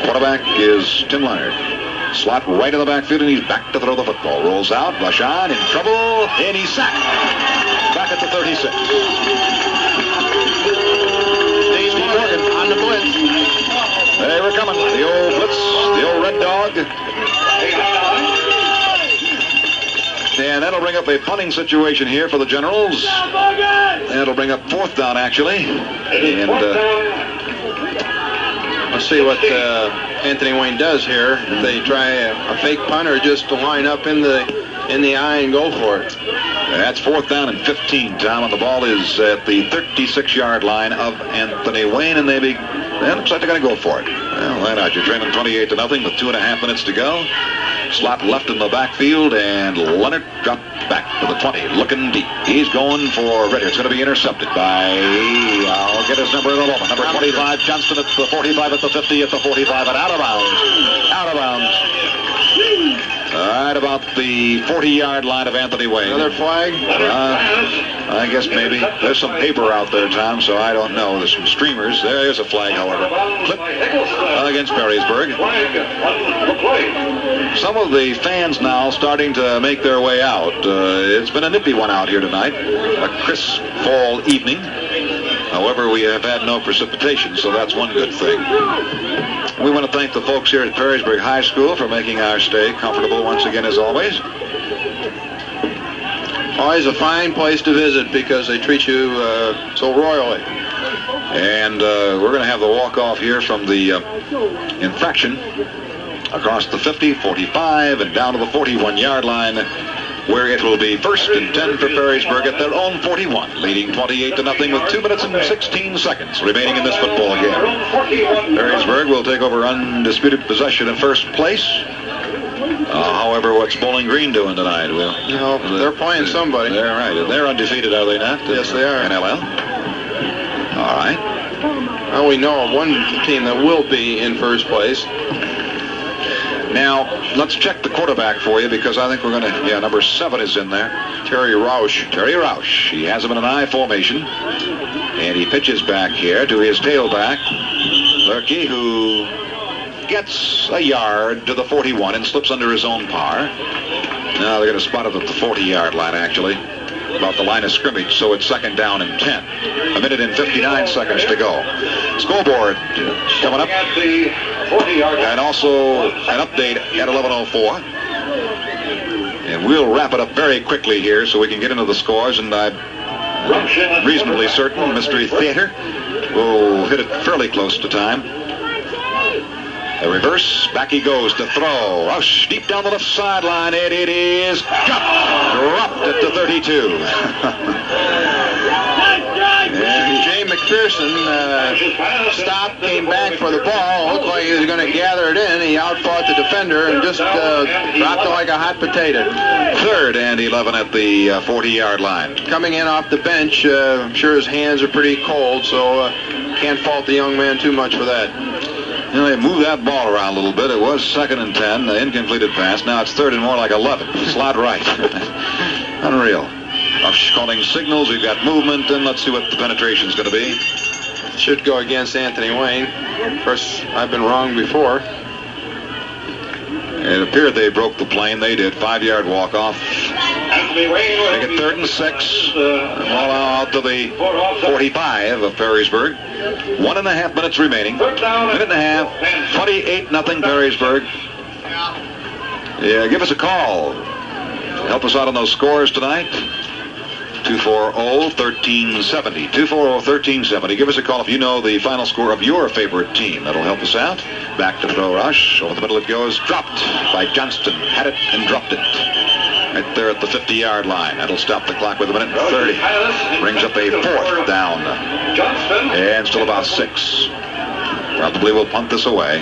Quarterback is Tim Leonard. Slot right in the backfield, and he's back to throw the football. Rolls out, Vachon in trouble, and he's sacked. Back at the 36. Steve Morgan on the blitz. They were coming. The old blitz, the old red dog. And that'll bring up a punting situation here for the Generals. That'll bring up 4th down, actually. And let's see what Anthony Wayne does here. If they try a fake punt or just to line up in the eye and go for it. That's 4th down and 15, Tom, and the ball is at the 36-yard line of Anthony Wayne, and it looks like they're going to go for it. Well, why not? You're trailing 28-0 with 2.5 minutes to go. Slot left in the backfield, and Leonard dropped back to the 20, looking deep. He's going for Ritter. It's going to be intercepted by, I'll get his number in a moment. Number 25, Johnston at the 45, at the 50, at the 45, and out of bounds. Out of bounds. Right about the 40-yard line of Anthony Wayne. Another flag? I guess maybe. There's some paper out there, Tom, so I don't know. There's some streamers. There's a flag, however. Clip against Perrysburg. Some of the fans now starting to make their way out. It's been a nippy one out here tonight. A crisp fall evening. However, we have had no precipitation, so that's one good thing. We want to thank the folks here at Perrysburg High School for making our stay comfortable once again, as always. Always a fine place to visit because they treat you so royally. And we're going to have the walk-off here from the infraction across the 50, 45, and down to the 41-yard line, where it will be 1st and 10 for Perrysburg at their own 41, leading 28-0 with 2 minutes and 16 seconds remaining in this football game. Perrysburg will take over undisputed possession in first place. However, what's Bowling Green doing tonight? Well, they're playing somebody. They're right. They're undefeated, are they not? Yes, they are. NLL. All right. Well, we know of one team that will be in first place. Now, let's check the quarterback for you because I think we're going to... Yeah, number 7 is in there. Terry Roush. Terry Roush. He has him in an I formation. And he pitches back here to his tailback, Lurkey, who gets a yard to the 41 and slips under his own par. Now they're going to spot it at the 40-yard line, actually, about the line of scrimmage, so it's 2nd down and 10. 1 minute and 59 seconds to go. Scoreboard coming up. And also an update at 11:04. And we'll wrap it up very quickly here so we can get into the scores, and I'm reasonably certain Mystery Theater will hit it fairly close to time. The reverse, back he goes to throw. Rush deep down the left sideline, and it is dropped at the 32. And Jay McPherson stopped, came back for the ball. Looked like he was going to gather it in. He outfought the defender and just dropped it like a hot potato. 3rd and 11 at the 40-yard line. Coming in off the bench, I'm sure his hands are pretty cold, so can't fault the young man too much for that. You know, they moved that ball around a little bit. It was 2nd and 10, the incompleted pass. Now it's 3rd and more like 11. Slot right. Unreal. Rush calling signals. We've got movement, and let's see what the penetration's going to be. Should go against Anthony Wayne. Of course, I've been wrong before. It appeared they broke the plane. They did. 5-yard walk-off. Make it 3rd and 6. Ball out to the 45 of Perrysburg. 1.5 minutes remaining. Minute and a half. 28-0 Perrysburg. Yeah, give us a call. Help us out on those scores tonight. 240-1370. 240-1370. Give us a call if you know the final score of your favorite team. That'll help us out. Back to throw Rush. Over the middle it goes. Dropped by Johnston. Had it and dropped it. Right there at the 50-yard line. That'll stop the clock with 1 minute and 30. Brings up a 4th down. And still about 6. Probably will punt this away.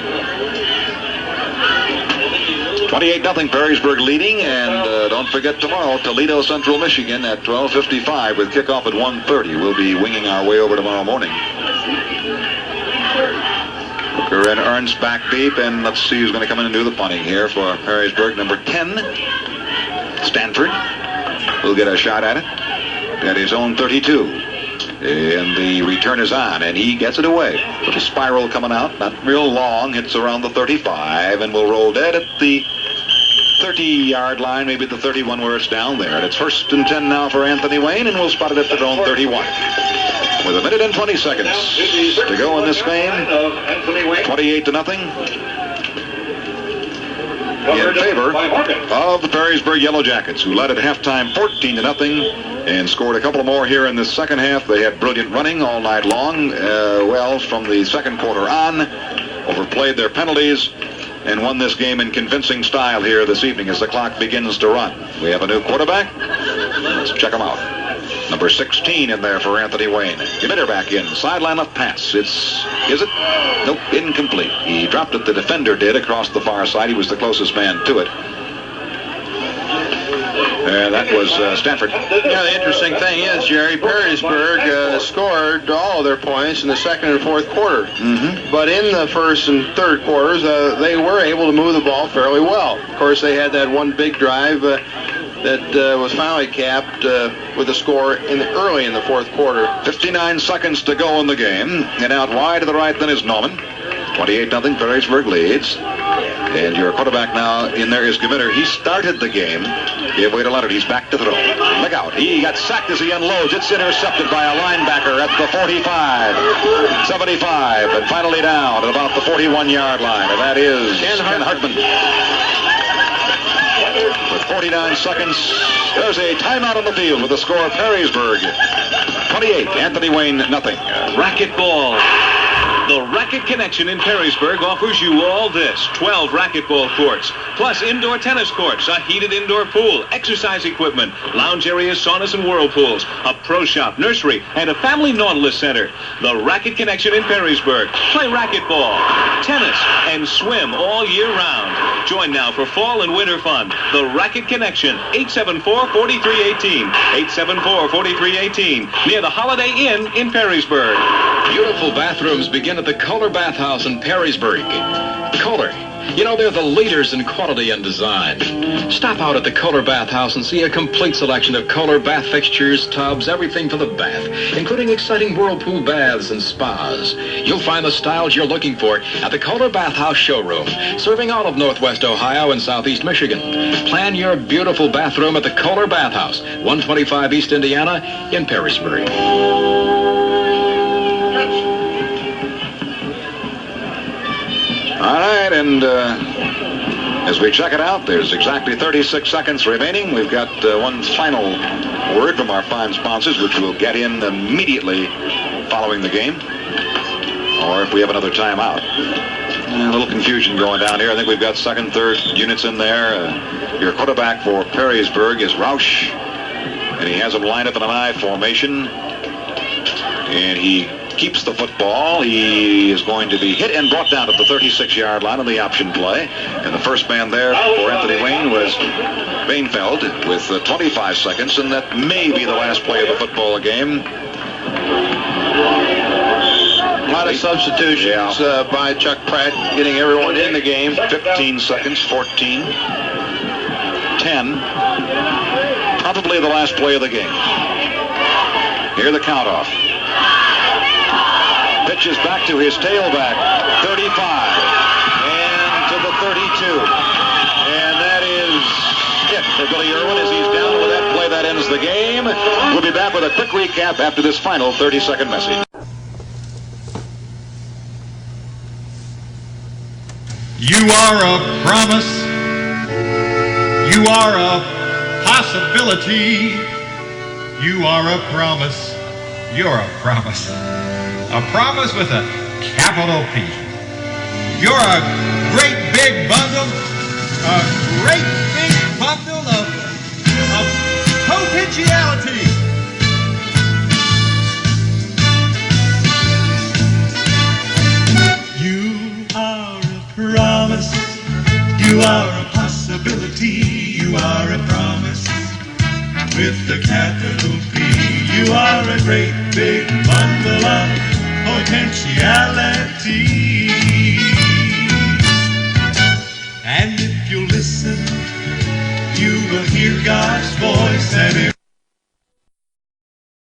28-0 Perrysburg leading, and don't forget tomorrow, Toledo Central Michigan at 12:55 with kickoff at 1:30. We'll be winging our way over tomorrow morning. Booker and Ernst back deep, and let's see who's going to come in and do the punting here for Perrysburg. Number 10, Stanford, will get a shot at it at his own 32. And the return is on, and he gets it away. Little spiral coming out, not real long. Hits around the 35, and will roll dead at the 30-yard line, maybe the 31 where it's down there. And it's 1st and 10 now for Anthony Wayne, and we'll spot it at their own 31. With 1 minute and 20 seconds to go in this game, 28-0. In favor of the Perrysburg Yellow Jackets, who led at halftime 14-0 and scored a couple more here in the second half. They had brilliant running all night long. From the second quarter on, overplayed their penalties and won this game in convincing style here this evening as the clock begins to run. We have a new quarterback. Let's check him out. Number 16 in there for Anthony Wayne. Committer back in. Sideline left pass. Is it? Nope, incomplete. He dropped it. The defender did across the far side. He was the closest man to it. That was Stanford. Yeah, the interesting thing is, Jerry, Perrysburg scored all of their points in the second and fourth quarter. Mm-hmm. But in the first and third quarters, they were able to move the ball fairly well. Of course, they had that one big drive that was finally capped with a score early in the fourth quarter. 59 seconds to go in the game. And out wide to the right then is Norman. 28-0 Perrysburg leads. And your quarterback now in there is Committer. He started the game. Give way to Leonard. He's back to throw. Look out. He got sacked as he unloads. It's intercepted by a linebacker at the 45, 75, and finally down at about the 41-yard line. And that is Ken Hartman. With 49 seconds, there's a timeout on the field with the score Perrysburg 28, Anthony Wayne nothing. Racquetball. The Racket Connection in Perrysburg offers you all this. 12 racquetball courts, plus indoor tennis courts, a heated indoor pool, exercise equipment, lounge areas, saunas and whirlpools, a pro shop, nursery, and a family nautilus center. The Racket Connection in Perrysburg. Play racquetball, tennis, and swim all year round. Join now for fall and winter fun. The Racket Connection, 874-4318. 874-4318. Near the Holiday Inn in Perrysburg. Beautiful bathrooms begin at the Kohler Bathhouse in Perrysburg. Kohler, you know, they're the leaders in quality and design. Stop out at the Kohler Bathhouse and see a complete selection of Kohler bath fixtures, tubs, everything for the bath, including exciting whirlpool baths and spas. You'll find the styles you're looking for at the Kohler Bathhouse showroom, serving all of Northwest Ohio and Southeast Michigan. Plan your beautiful bathroom at the Kohler Bathhouse, 125 East Indiana in Perrysburg. All right, and as we check it out, there's exactly 36 seconds remaining. We've got one final word from our fine sponsors, which we'll get in immediately following the game, or if we have another timeout. A little confusion going down here. I think we've got second, third units in there. Your quarterback for Perrysburg is Roush, and he has him lined up in an I formation, and he keeps the football. He is going to be hit and brought down at the 36-yard line on the option play. And the first man there for Anthony Wayne was Bainfeld with 25 seconds, and that may be the last play of the football game. A lot of substitutions by Chuck Pratt, getting everyone in the game. 15 seconds, 14, 10. Probably the last play of the game. Here the count off. Pitches back to his tailback, 35, and to the 32. And that is it for Billy Irwin as he's down with that play. That ends the game. We'll be back with a quick recap after this final 30-second message. You are a promise. You are a possibility. You are a promise. You're a promise. A promise with a capital P. You're a great big bundle, of potentiality. You are a promise. You are a possibility. You are a promise with a capital P. You are a great big bundle of potentiality.